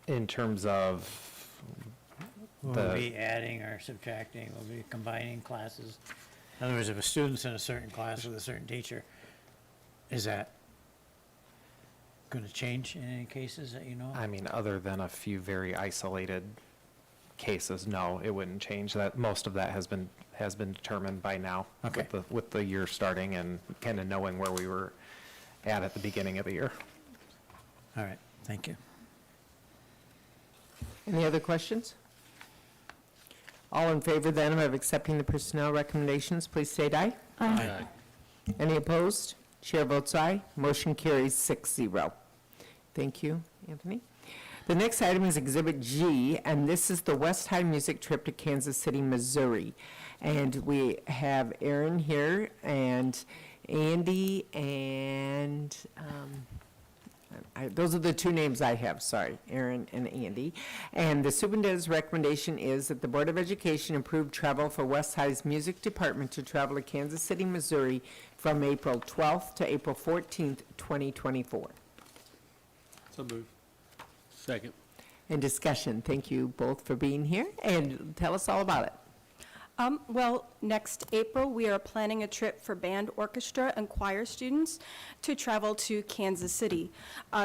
In terms of Will we be adding or subtracting? Will we be combining classes? In other words, if a student's in a certain class with a certain teacher, is that going to change in any cases that you know of? I mean, other than a few very isolated cases, no, it wouldn't change. That most of that has been determined by now. Okay. With the year starting and kind of knowing where we were at the beginning of the year. All right, thank you. Any other questions? All in favor then of accepting the personnel recommendations, please state aye. Aye. Any opposed? Chair votes aye. Motion carries 6-0. Thank you, Anthony. The next item is Exhibit G, and this is the West High Music Trip to Kansas City, Missouri. And we have Aaron here, and Andy, and those are the two names I have, sorry, Aaron and Andy. And the superintendent's recommendation is that the Board of Education approve travel for West High's music department to travel to Kansas City, Missouri from April 12th to April 14th, 2024. So moved. Second. And discussion. Thank you both for being here, and tell us all about it. Well, next April, we are planning a trip for band, orchestra, and choir students to travel to Kansas City.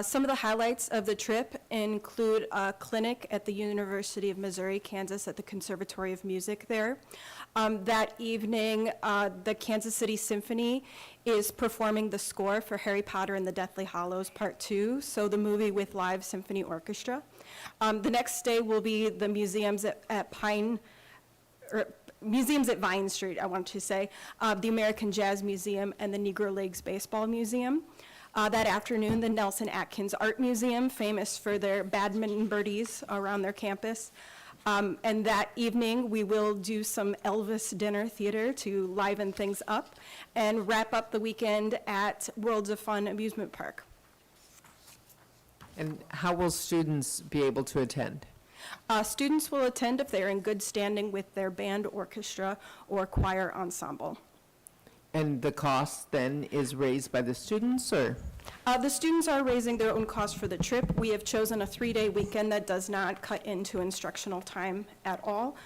Some of the highlights of the trip include a clinic at the University of Missouri, Kansas, at the Conservatory of Music there. That evening, the Kansas City Symphony is performing the score for Harry Potter and the Deathly Hallows Part 2, so the movie with live symphony orchestra. The next day will be the museums at Museums at Vine Street, I want to say, the American Jazz Museum and the Negro Leagues Baseball Museum. That afternoon, the Nelson Atkins Art Museum, famous for their badminton birdies around their campus. And that evening, we will do some Elvis dinner theater to liven things up and wrap up the weekend at Worlds of Fun Amusement Park. And how will students be able to attend? Students will attend if they're in good standing with their band, orchestra, or choir ensemble. And the cost then is raised by the students, or? The students are raising their own cost for the trip. We have chosen a 3-day weekend that does not cut into instructional time at all.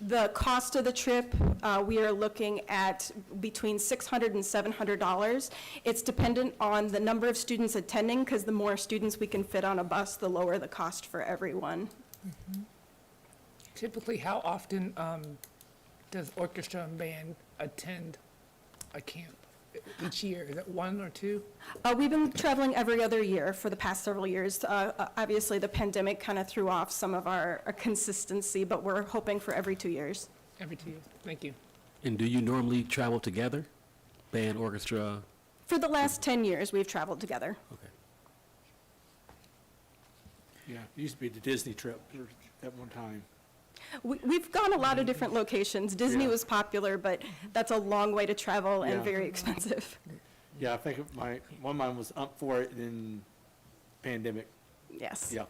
The cost of the trip, we are looking at between $600 and $700. It's dependent on the number of students attending, because the more students we can fit on a bus, the lower the cost for everyone. Typically, how often does orchestra and band attend a camp each year? Is it 1 or 2? We've been traveling every other year for the past several years. Obviously, the pandemic kind of threw off some of our consistency, but we're hoping for every 2 years. Every 2 years. Thank you. And do you normally travel together? Band, orchestra? For the last 10 years, we've traveled together. Okay. Yeah, it used to be the Disney trip at one time. We've gone a lot of different locations. Disney Yeah. was popular, but that's a long way to travel and Yeah. very expensive. Yeah, I think one of mine was up for it in pandemic. Yes. Yeah.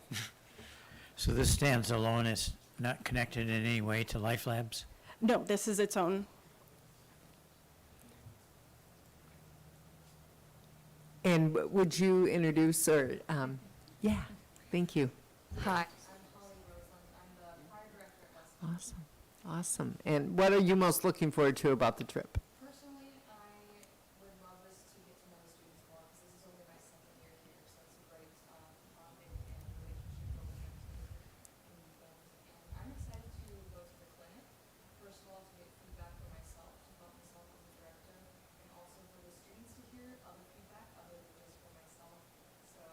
So this stands alone, it's not connected in any way to Life Labs? No, this is its own. And would you introduce, or, yeah, thank you. Hi. Awesome, awesome. And what are you most looking forward to about the trip? Personally, I would love us to get to know the students more, because this is only my second year here, so it's a great bonding and relationship building activity with things. And I'm excited to go to the clinic, first of all, to get feedback for myself, to help myself as a director, and also for the students to hear other feedback other than just for myself. So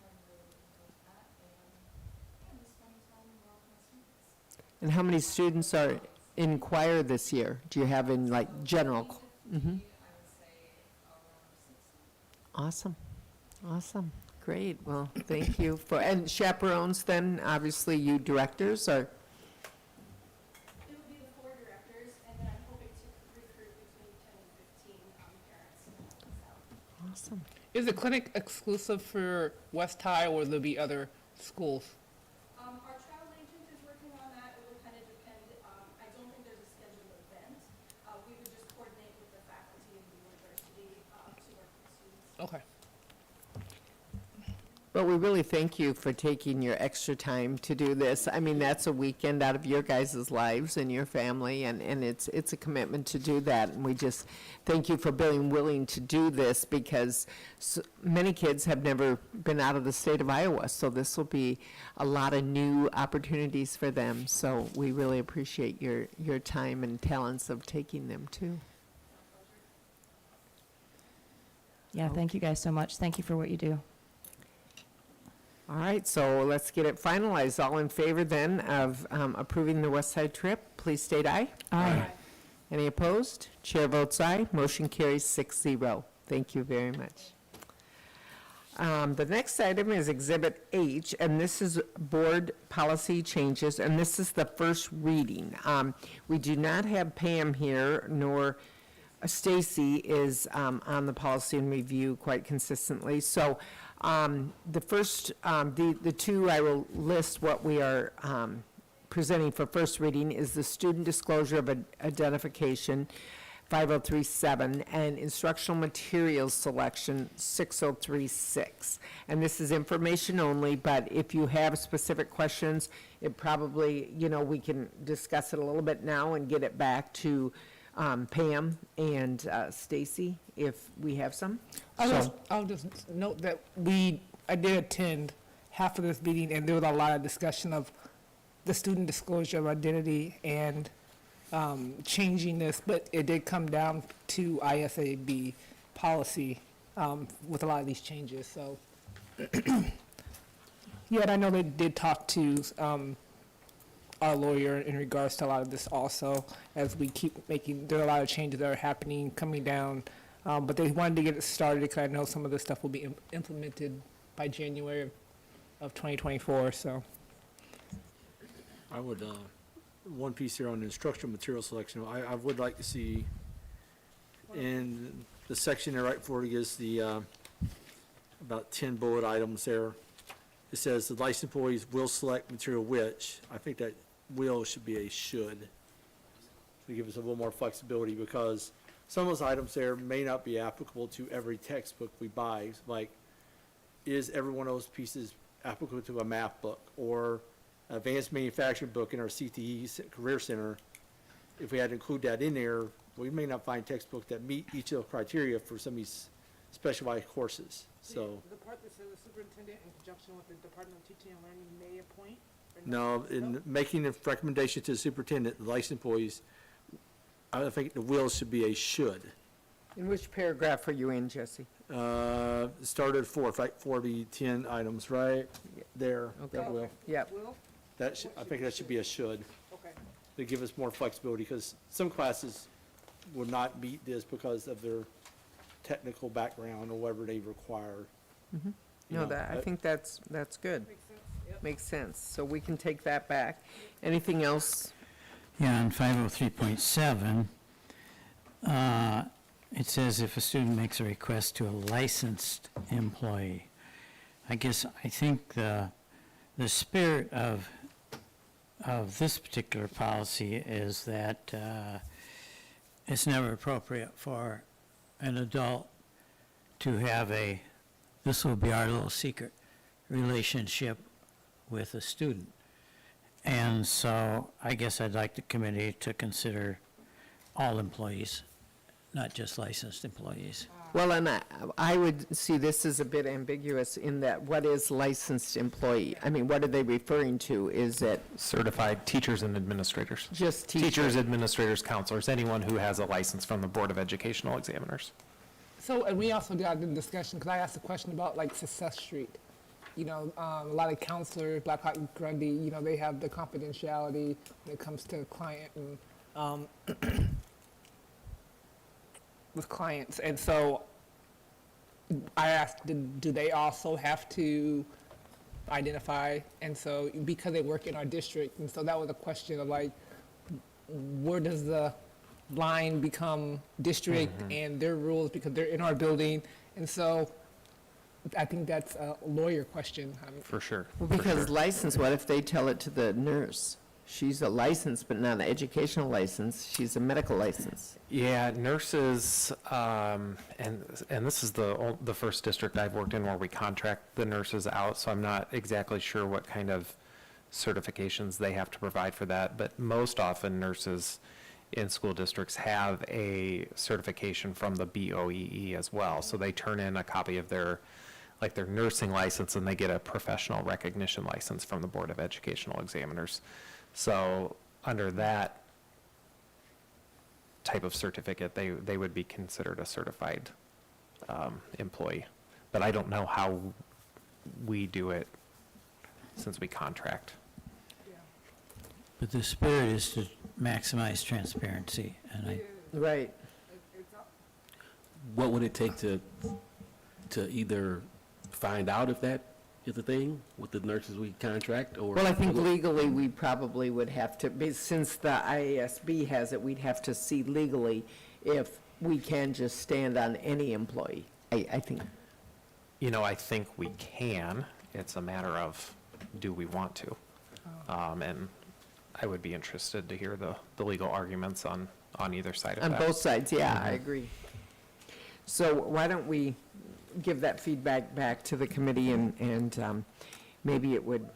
I'm really looking forward to that, and just spending time involved with my students. And how many students are in choir this year? Do you have in, like, general? Mm-hmm. Awesome, awesome. Great, well, thank you for, and chaperones then, obviously you directors are, It will be the 4 directors, and then I'm hoping to recruit between 10 and 15 parents. awesome. Is the clinic exclusive for West High, or will there be other schools? Our travel agent is working on that. It will kind of depend. I don't think there's a scheduled event. We would just coordinate with the faculty of the university to work with students. Okay. But we really thank you for taking your extra time to do this. I mean, that's a weekend out of your guys' lives and your family, and it's a commitment to do that. And we just thank you for being willing to do this, because many kids have never been out of the state of Iowa, so this will be a lot of new opportunities for them. So we really appreciate your time and talents of taking them too. Yeah, thank you guys so much. Thank you for what you do. All right, so let's get it finalized. All in favor then of approving the West Side trip, please state aye. Aye. Any opposed? Chair votes aye. Motion carries 6-0. Thank you very much. The next item is Exhibit H, and this is board policy changes, and this is the first reading. We do not have Pam here, nor Stacy is on the policy and review quite consistently. So the first, the two I will list what we are presenting for first reading is the student disclosure of identification, 5037, and instructional materials selection, 6036. And this is information only, but if you have specific questions, it probably, we can discuss it a little bit now and get it back to Pam and Stacy if we have some. I'll just note that I did attend half of this meeting, and there was a lot of discussion of the student disclosure of identity and changing this, but it did come down to ISAB policy with a lot of these changes, so. Yeah, and I know they did talk to our lawyer in regards to a lot of this also, as we keep there are a lot of changes that are happening, coming down, but they wanted to get it started because I know some of this stuff will be implemented by January of 2024, so. I would, one piece here on instructional material selection, I would like to see in the section there right before it gives the, about 10 bullet items there, it says the licensed employees will select material which, I think that will should be a should. To give us a little more flexibility, because some of those items there may not be applicable to every textbook we buy. Like, is every one of those pieces applicable to a math book or advanced manufacturing book in our CTE Career Center? If we had to include that in there, we may not find textbooks that meet each of the criteria for some of these specialized courses, so. The part that says the superintendent in conjunction with the Department of Teaching and Learning may appoint? No, in making a recommendation to the superintendent, the licensed employees, I think the will should be a should. In which paragraph are you in, Jesse? Started 4, like 40, 10 items, right? There, that will. Yep. That should, I think that should be a should, Okay. to give us more flexibility, because some classes will not meet this because of their technical background or whatever they require. You No, know, I think that's good. Makes sense. So we can take that back. Anything else? Yeah, on 503.7, it says if a student makes a request to a licensed employee. I think the spirit of this particular policy is that it's never appropriate for an adult to have this will be our little secret relationship with a student. And so I guess I'd like the committee to consider all employees, not just licensed employees. Well, and I would see this as a bit ambiguous in that what is licensed employee? I mean, what are they referring to? Is it Certified teachers and administrators. just teachers? Teachers, administrators, counselors, anyone who has a license from the Board of Educational Examiners. So, and we also got in discussion, because I asked a question about like Success Street. A lot of counselors, Black Hawk Grundy, they have the confidentiality when it comes to client and with clients. And so, I asked, do they also have to identify? And so, because they work in our district, and so that was a question of like, where does the line become district and their rules, because they're in our building? And so, I think that's a lawyer question. For sure. Well, for because sure. license, what if they tell it to the nurse? She's a license, but not an educational license. She's a medical license. Yeah, nurses, and this is the first district I've worked in where we contract the nurses out, so I'm not exactly sure what kind of certifications they have to provide for that, but most often nurses in school districts have a certification from the BOEE as well, so they turn in a copy of their nursing license, and they get a professional recognition license from the Board of Educational Examiners. So under that type of certificate, they would be considered a certified employee. But I don't know how we do it since we contract. But the spirit is to maximize transparency, and I, Right. What would it take to either find out if that is a thing with the nurses we contract, or? Well, I think legally, we probably would have to, since the IASB has it, we'd have to see legally if we can just stand on any employee. I think. I think we can. It's a matter of, do we want to? And I would be interested to hear the legal arguments on either side of that. On both sides, yeah, I agree. So why don't we give that feedback back to the committee, and maybe it would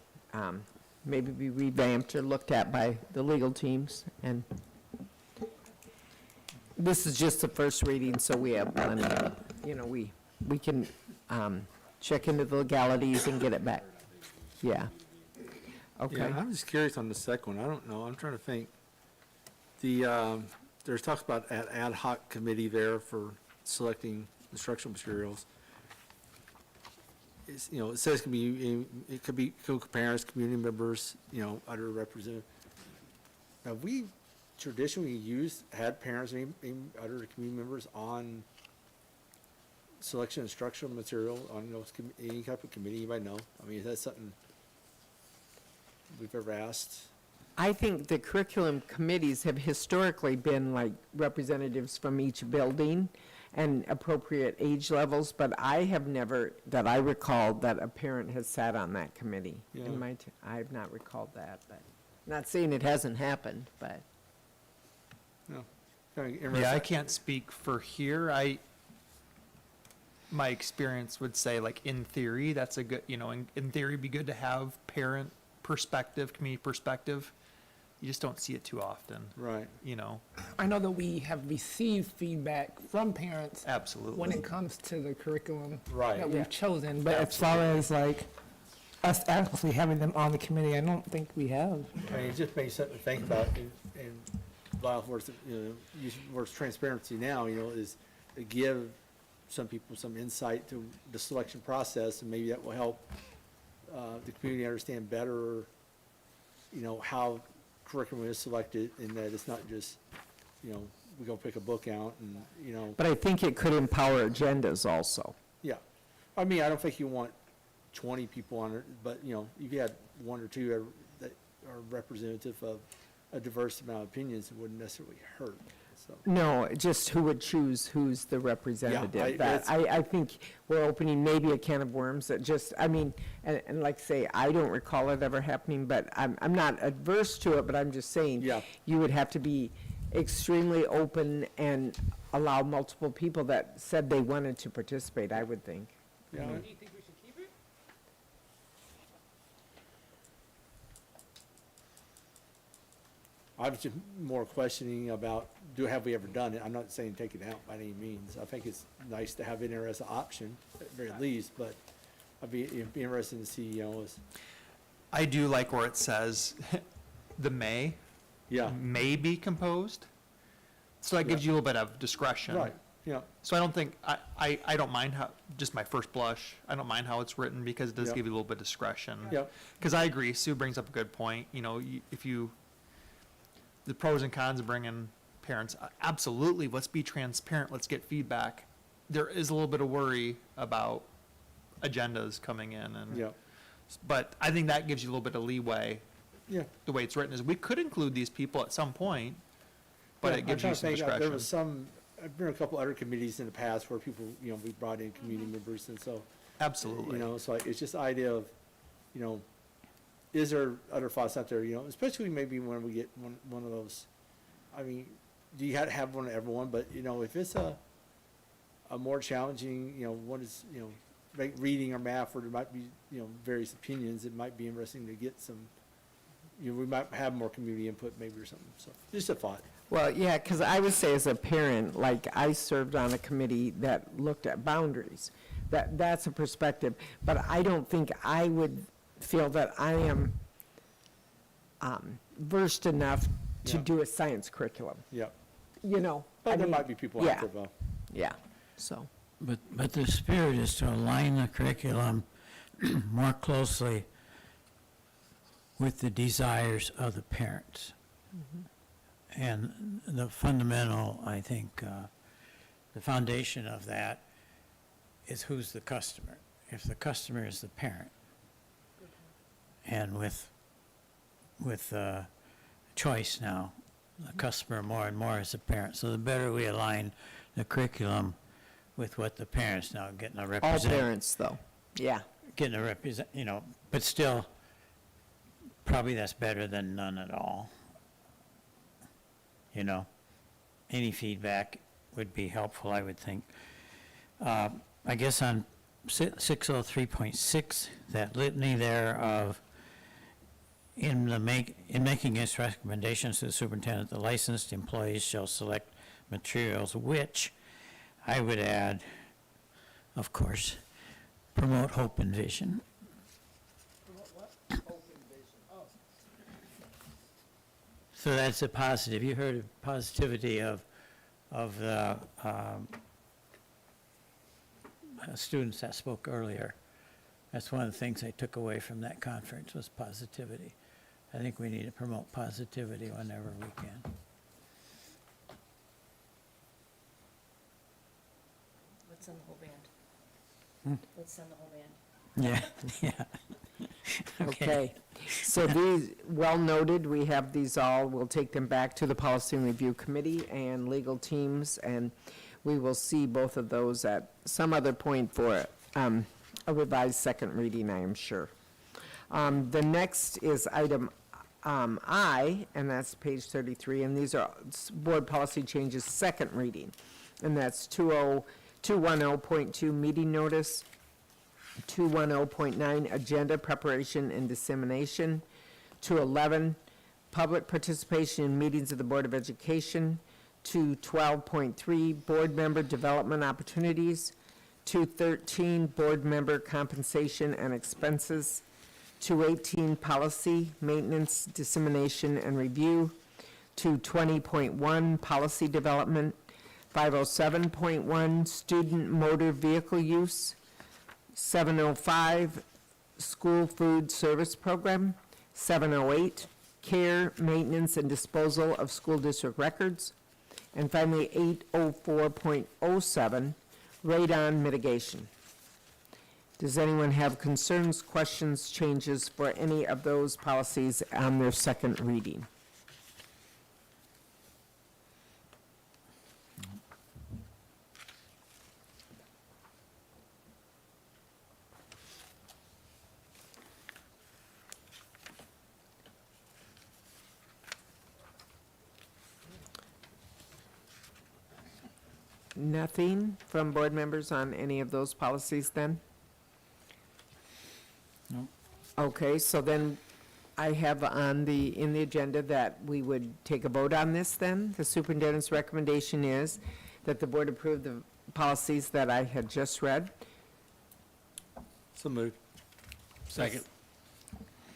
maybe be revamped or looked at by the legal teams. And this is just the first reading, so we have plenty of, we can check into the legalities and get it back. Yeah. Okay. Yeah, I'm just curious on the second one. I don't know. I'm trying to think. There's talks about an ad hoc committee there for selecting instructional materials. It says it could be parents, community members, underrepresented. Have we traditionally had parents and other community members on selection of instructional material on any type of committee? You might know. I mean, is that something we've ever asked? I think the curriculum committees have historically been like representatives from each building and appropriate age levels, but I have never, that I recall, that a parent has sat on that committee. Yeah. I have not recalled that, but, not saying it hasn't happened, but. No. Yeah, I can't speak for here. My experience would say, like, in theory, that's a good, in theory, it'd be good to have parent perspective, community perspective. You just don't see it too often. Right. I know that we have received feedback from parents. Absolutely. When it comes to the curriculum Right. that Yeah. we've chosen, but as far as like us actually having them on the committee, I don't think we have. I mean, it just makes something to think about, and Lyle, words, use words transparency now, is to give some people some insight to the selection process, and maybe that will help the community understand better, how curriculum is selected, and that it's not just, we go pick a book out and, But I think it could empower agendas also. yeah. I mean, I don't think you want 20 people on it, but, if you had one or two that are representative of a diverse amount of opinions, it wouldn't necessarily hurt, so. No, just who would choose who's the representative. that's- I think we're opening maybe a can of worms that just, and like I say, I don't recall it ever happening, but I'm not adverse to it, but I'm just saying. Yeah. You would have to be extremely open and allow multiple people that said they wanted to participate, I would think. Yeah. Do you think we should keep it? I was just more questioning about, have we ever done it? I'm not saying take it out by any means. I think it's nice to have it in there as an option, at the very least, but it'd be interesting to see, I do like where it says the may be composed. So that gives you a little bit of discretion. Right, yeah. So I don't think, I don't mind how, just my first blush, I don't mind how it's written because it does Yeah. give you a little bit of discretion. Yep. Because I agree, Sue brings up a good point, the pros and cons of bringing parents, absolutely, let's be transparent, let's get feedback. there is a little bit of worry about agendas coming in and. Yeah. But I think that gives you a little bit of leeway. Yeah. The way it's written is, we could include these people at some point, but Yeah, it gives I'm you trying to some think, discretion. there was some, I've been on a couple other committees in the past where people, we brought in community members, and so. Absolutely. So it's just the idea of, is there other thoughts out there, especially maybe when we get one of those, I mean, you gotta have one of everyone, but, if it's a more challenging, one is, like reading or math, where there might be, various opinions, it might be interesting to get some, we might have more community input maybe or something, so, just a thought. Well, yeah, because I would say as a parent, like, I served on a committee that looked at boundaries. That's a perspective, but I don't think I would feel that I am versed enough to Yeah. do a science curriculum, Yeah. I But there mean, might be people out yeah. there, though. Yeah, so. But the spirit is to align the curriculum more closely with the desires of the parents. And the fundamental, I think, the foundation of that is who's the customer. If the customer is the parent, and with choice now, the customer more and more is the parent. So the better we align the curriculum with what the parents now getting a All represent. parents, though, yeah. Getting a represent, but still, probably that's better than none at all. Any feedback would be helpful, I would think. I guess on 603.6, that litany there of, in making its recommendations to the superintendent, the licensed employees shall select materials which, I would add, of course, promote hope and vision. So that's a positive. You heard of positivity of the students that spoke earlier. That's one of the things I took away from that conference was positivity. I think we need to promote positivity whenever we can. Let's send the whole band. Let's send the whole band. Yeah, yeah. Okay, so these, well noted, we have these all, we'll take them back to the Policy and Review Committee and legal teams, and we will see both of those at some other point for a revised second reading, I am sure. The next is item I, and that's page 33, and these are board policy changes, second reading, and that's 210.2 meeting notice, 210.9 agenda preparation and dissemination, 211 public participation in meetings of the Board of Education, 212.3 board member development opportunities, 213 board member compensation and expenses, 218 policy maintenance dissemination and review, 220.1 policy development, 507.1 student motor vehicle use, 705, School Food Service Program, 708, Care, Maintenance, and Disposal of School District Records, and finally 804.07, Radon Mitigation. Does anyone have concerns, questions, changes for any of those policies on their second reading? Nothing from board members on any of those policies then? No. Okay, so then I have in the agenda that we would take a vote on this then. The superintendent's recommendation is that the board approve the policies that I had just read. So moved. Second.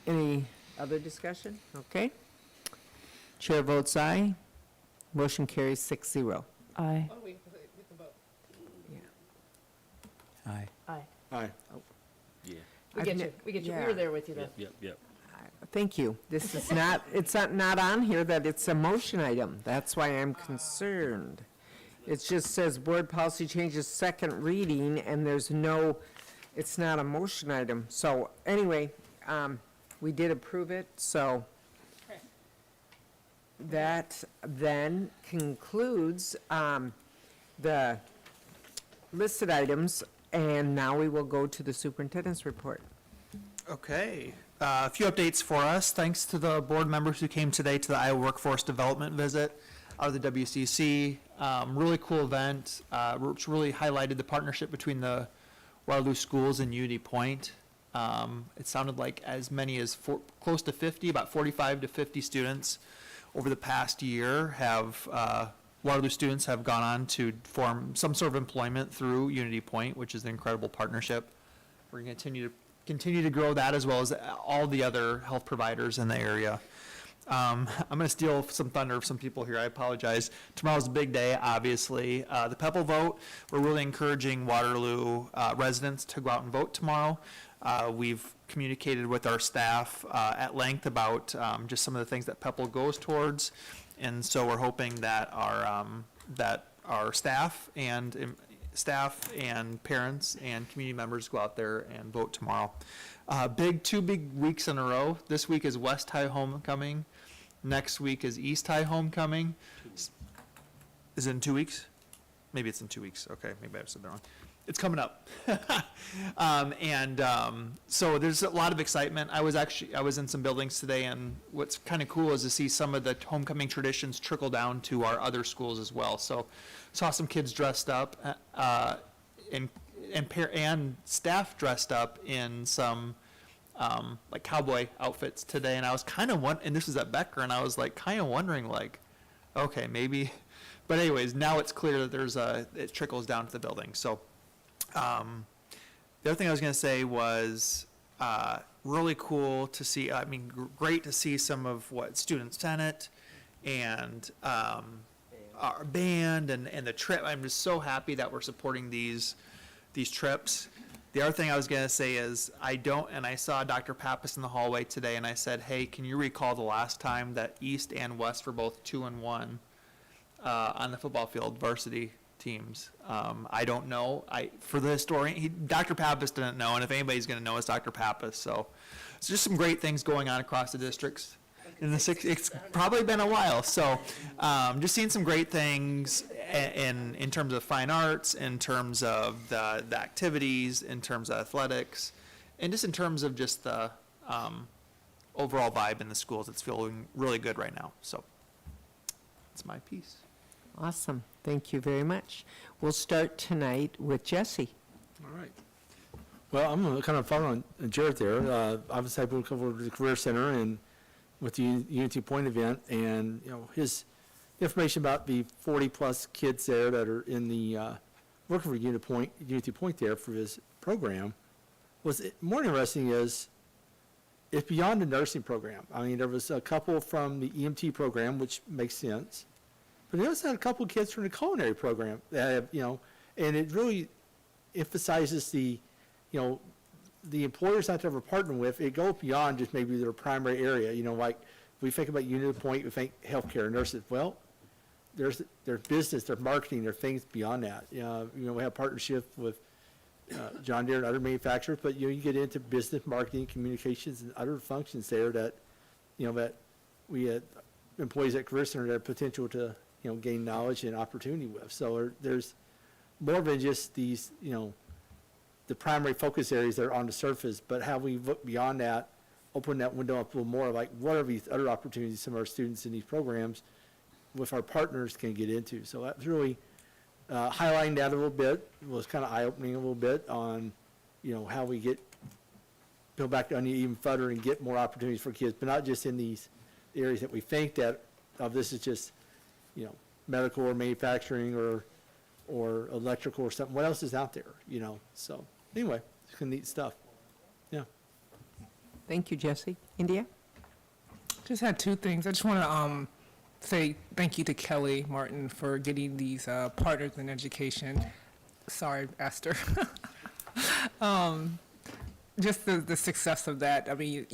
Any other discussion? Okay. Chair votes aye. Motion carries 6-0. Aye. Aye. Aye. Aye. Yeah. We get you, we get you. We were there with you then. Yep. Thank you. This is not, it's not on here that it's a motion item. That's why I'm concerned. It just says board policy changes second reading, and there's no, it's not a motion item. So anyway, we did approve it, so that then concludes the listed items, and now we will go to the superintendent's report. Okay, a few updates for us. Thanks to the board members who came today to the Iowa Workforce Development Visit out of the WCC. Really cool event, which really highlighted the partnership between the Waterloo schools and Unity Point. It sounded like as many as close to 50, about 45 to 50 students over the past year have, Waterloo students have gone on to form some sort of employment through Unity Point, which is an incredible partnership. We're going to continue to grow that, as well as all the other health providers in the area. I'm going to steal some thunder of some people here. I apologize. Tomorrow's a big day, obviously. The PEPL vote, we're really encouraging Waterloo residents to go out and vote tomorrow. We've communicated with our staff at length about just some of the things that PEPL goes towards. And so we're hoping that our staff and parents and community members go out there and vote tomorrow. Two big weeks in a row. This week is West High homecoming. Next week is East High homecoming. Is it in 2 weeks? Maybe it's in 2 weeks. Okay, maybe I said that wrong. It's coming up. So there's a lot of excitement. I was in some buildings today, and what's kind of cool is to see some of the homecoming traditions trickle down to our other schools as well. So saw some kids dressed up and staff dressed up in some like cowboy outfits today, and I was kind of and this was at Becker, and I was like kind of wondering, like, okay, maybe, but anyways, now it's clear that it trickles down to the building. So the other thing I was going to say was really cool to see, great to see some of what Student Senate and our band and the trip. I'm just so happy that we're supporting these trips. The other thing I was going to say is I saw Dr. Pappas in the hallway today, and I said, hey, can you recall the last time that East and West were both 2-1 on the football field, varsity teams? I don't know. For the historian, Dr. Pappas didn't know, and if anybody's going to know, it's Dr. Pappas. So it's just some great things going on across the districts. It's probably been a while. So just seeing some great things in terms of fine arts, in terms of the activities, in terms of athletics, and just in terms of just the overall vibe in the schools. It's feeling really good right now. So that's my piece. Awesome. Thank you very much. We'll start tonight with Jesse. All right. Well, I'm going to kind of follow on Jared there. Obviously, I've been over to the Career Center and with the Unity Point event, and his information about the 40-plus kids there that are in the working for Unity Point there for his program was more interesting is it's beyond the nursing program. I mean, there was a couple from the EMT program, which makes sense, but they also had a couple of kids from the culinary program that have, and it really emphasizes the employers out there we're partnering with. It goes beyond just maybe their primary area. Like we think about Unity Point, we think healthcare, nurses. Well, there's business, there's marketing, there are things beyond that. We have partnership with John Deere and other manufacturers, but you get into business, marketing, communications, and other functions there that that we had employees at Career Center that have potential to gain knowledge and opportunity with. So there's more than just these the primary focus areas that are on the surface, but how we look beyond that, open that window up a little more, like what are these other opportunities some of our students in these programs with our partners can get into. So that's really highlighting that a little bit, was kind of eye-opening a little bit on, how we go back to onion even further and get more opportunities for kids, but not just in these areas that we think that this is just, medical or manufacturing or electrical or something. What else is out there, So anyway, it's kind of neat stuff. Yeah. Thank you, Jesse. India? Just had two things. I just want to say thank you to Kelly Martin for getting these partners in education. Sorry, Esther. Just the success of that. I mean,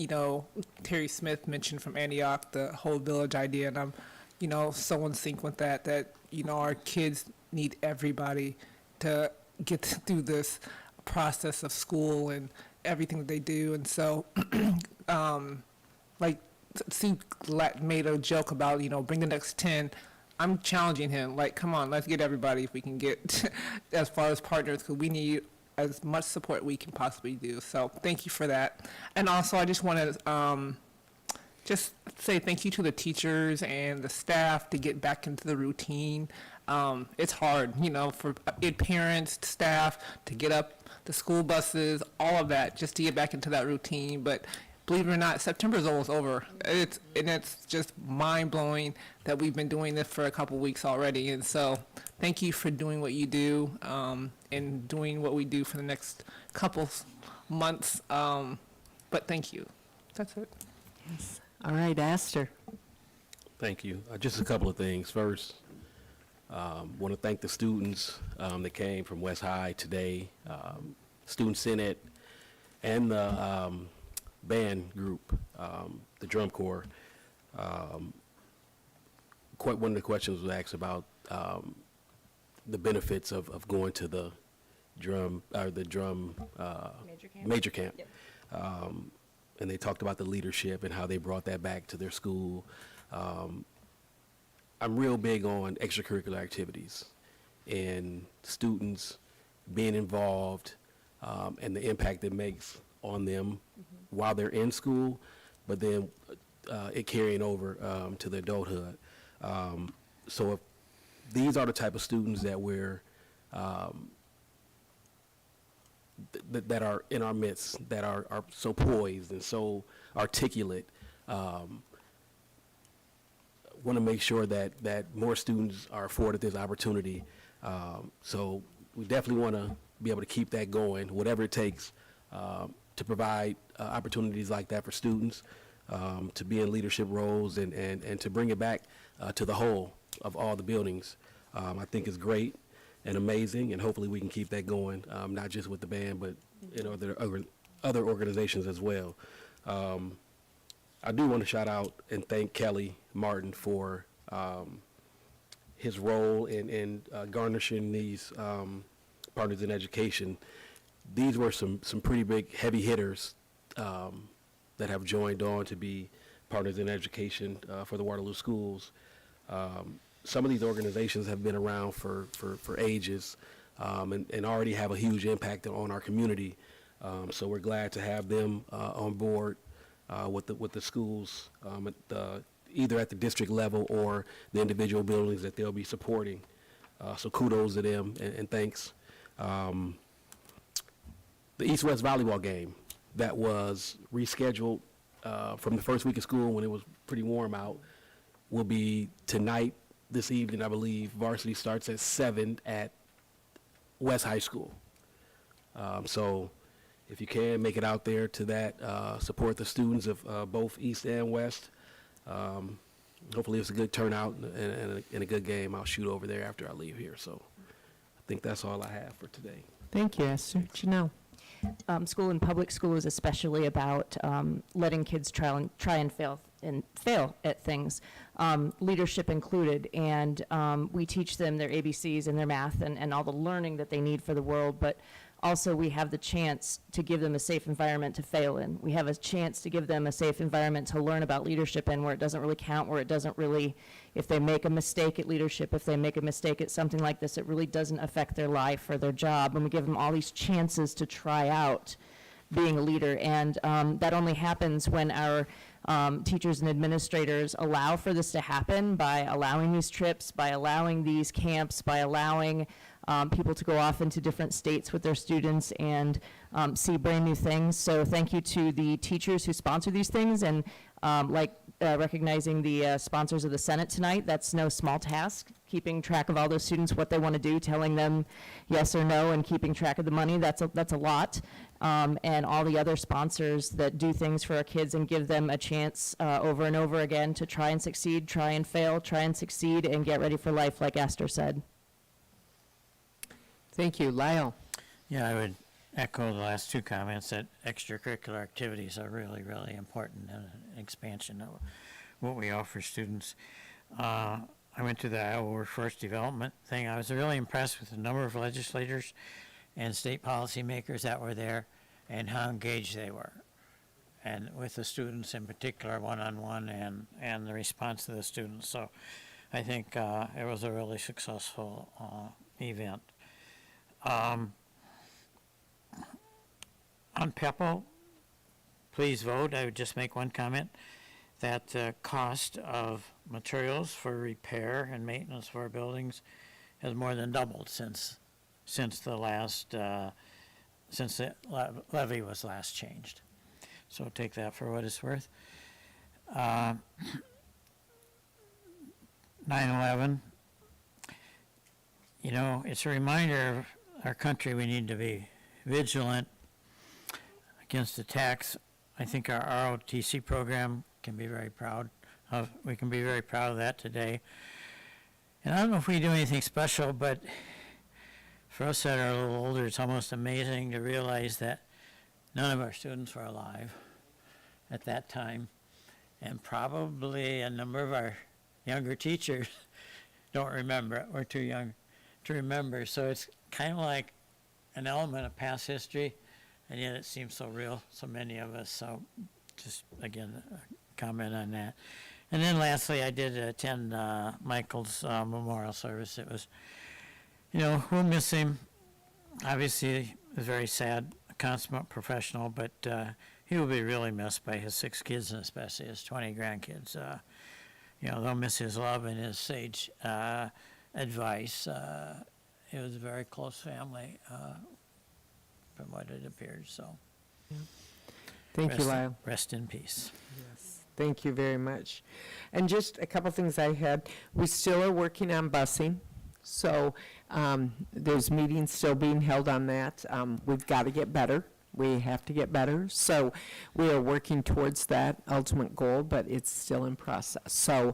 Terry Smith mentioned from Antioch the whole village idea, and I'm, so in sync with that, our kids need everybody to get through this process of school and everything that they do. And so, like Sue made a joke about, bring the next 10. I'm challenging him, like, come on, let's get everybody if we can get as far as partners, because we need as much support we can possibly do. So thank you for that. And also, I just want to just say thank you to the teachers and the staff to get back into the routine. It's hard, for parents, staff to get up, the school buses, all of that, just to get back into that routine. But believe it or not, September is almost over. It's just mind-blowing that we've been doing this for a couple weeks already. And so thank you for doing what you do and doing what we do for the next couple months. But thank you. That's it. Yes. All right, Astor. Thank you. Just a couple of things. First, want to thank the students that came from West High today, Student Senate, and the band group, the drum corps. One of the questions was asked about the benefits of going to the drum major camp. Yep. And they talked about the leadership and how they brought that back to their school. I'm real big on extracurricular activities and students being involved and the impact it makes on them while they're in school, but then it carrying over to the adulthood. So if these are the type of students that we're that are in our midst, that are so poised and so articulate, want to make sure that more students are afforded this opportunity. So we definitely want to be able to keep that going, whatever it takes, to provide opportunities like that for students, to be in leadership roles and to bring it back to the whole of all the buildings. I think is great and amazing, and hopefully we can keep that going, not just with the band, but other organizations as well. I do want to shout out and thank Kelly Martin for his role in garnishing these partners in education. These were some pretty big heavy hitters that have joined on to be partners in education for the Waterloo schools. Some of these organizations have been around for ages and already have a huge impact on our community. So we're glad to have them on board with the schools, either at the district level or the individual buildings that they'll be supporting. So kudos to them and thanks. The East-West volleyball game that was rescheduled from the first week of school when it was pretty warm out will be tonight, this evening, I believe. Varsity starts at 7 at West High School. So if you can, make it out there to that, support the students of both East and West. Hopefully it's a good turnout and a good game. I'll shoot over there after I leave here. So I think that's all I have for today. Thank you, Esther. Janelle. School and public school is especially about letting kids try and fail at things, leadership included, and we teach them their ABCs and their math and all the learning that they need for the world, but also we have the chance to give them a safe environment to fail in. We have a chance to give them a safe environment to learn about leadership in, where it doesn't really count, where it doesn't really, if they make a mistake at leadership, if they make a mistake at something like this, it really doesn't affect their life or their job, and we give them all these chances to try out being a leader, and that only happens when our teachers and administrators allow for this to happen, by allowing these trips, by allowing these camps, by allowing people to go off into different states with their students and see brand new things. So thank you to the teachers who sponsor these things, and recognizing the sponsors of the Senate tonight. That's no small task, keeping track of all those students, what they want to do, telling them yes or no, and keeping track of the money. That's a lot. And all the other sponsors that do things for our kids and give them a chance over and over again to try and succeed, try and fail, try and succeed, and get ready for life, like Astor said. Thank you. Lyle. Yeah, I would echo the last two comments that extracurricular activities are really, really important and an expansion of what we offer students. I I went to the Iowa Workforce Development thing. I was really impressed with the number of legislators and state policymakers that were there and how engaged they were. And with the students in particular, one-on-one, and the response to the students. So I think it was a really successful event. On PEPO, please vote. I would just make one comment, that the cost of materials for repair and maintenance for our buildings has more than doubled since the last, since the levy was last changed. So take that for what it's worth. 9/11, you know, it's a reminder of our country. We need to be vigilant against attacks. I think our ROTC program can be very proud of. We can be very proud of that today. And I don't know if we do anything special, but for us that are a little older, it's almost amazing to realize that none of our students were alive at that time, and probably a number of our younger teachers don't remember it. We're too young to remember. So it's kind of like an element of past history, and yet it seems so real, so many of us. So just, again, a comment on that. And then lastly, I did attend Michael's memorial service. It was, you know, we'll miss him. Obviously, it was very sad, a consummate professional, but he will be really missed by his 6 kids and especially his 20 grandkids. You know, they'll miss his love and his sage advice. It was a very close family from what it appeared, so. Thank you, Lyle. Rest in peace. Yes, thank you very much. And just a couple things I had. We still are working on busing, so there's meetings still being held on that. We've got to get better. We have to get better. So we are working towards that ultimate goal, but it's still in process. So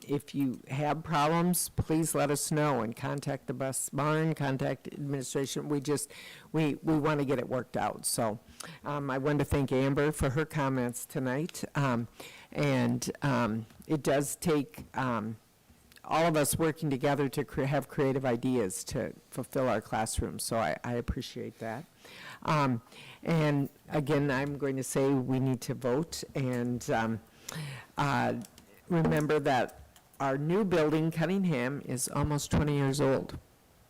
if you have problems, please let us know and contact the bus barn, contact administration. We want to get it worked out. So I wanted to thank Amber for her comments tonight. And it does take all of us working together to have creative ideas to fulfill our classrooms. So I appreciate that. And again, I'm going to say we need to vote and remember that our new building, Cunningham, is almost 20 years old.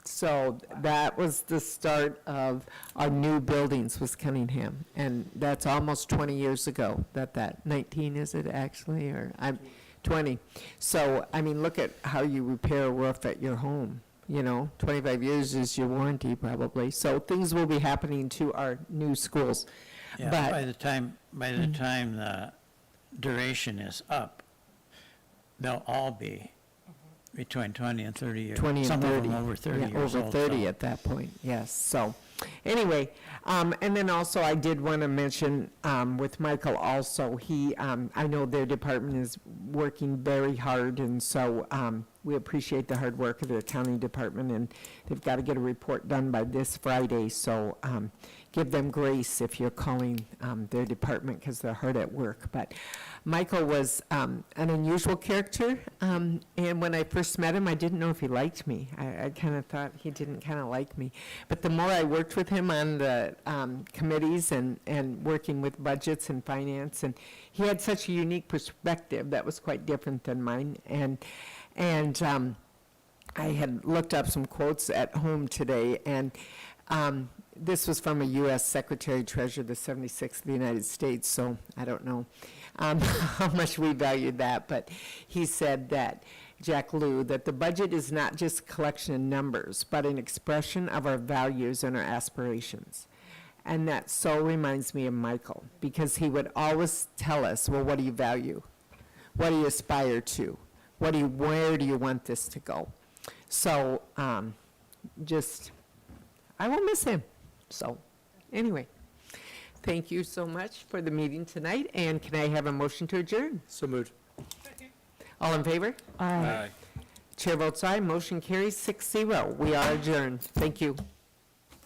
So that was the start of our new buildings, was Cunningham. And that's almost 20 years ago, that 19 is it actually, or I'm 20. So, I mean, look at how you repair a roof at your home. You know, 25 years is your warranty probably. So things will be happening to our new schools. Yeah, But by the time the duration is up, they'll all be between 20 and 30 years. 20 and 30. Some of them over 30 Yeah, years old. over 30 so. at that point, yes. So, anyway, and then also I did want to mention with Michael also, he, I know their department is working very hard, and so we appreciate the hard work of the accounting department, and they've got to get a report done by this Friday, so give them grace if you're calling their department because they're hard at work. But Michael was an unusual character, and when I first met him, I didn't know if he liked me. I kind of thought he didn't kind of like me. But the more I worked with him on the committees and working with budgets and finance, and he had such a unique perspective that was quite different than mine. And I had looked up some quotes at home today, and this was from a U.S. Secretary Treasurer, the 76th of the United States, so I don't know how much we valued that, but he said that, Jack Lew, that the budget is not just a collection of numbers, but an expression of our values and our aspirations. And that so reminds me of Michael, because he would always tell us, well, what do you value? What do you aspire to? Where do you want this to go? So, I will miss him. So, anyway, thank you so much for the meeting tonight, and can I have a motion to adjourn? So moved. All in favor? Aye. Chair votes aye, motion carries 6-0. We are adjourned. Thank you.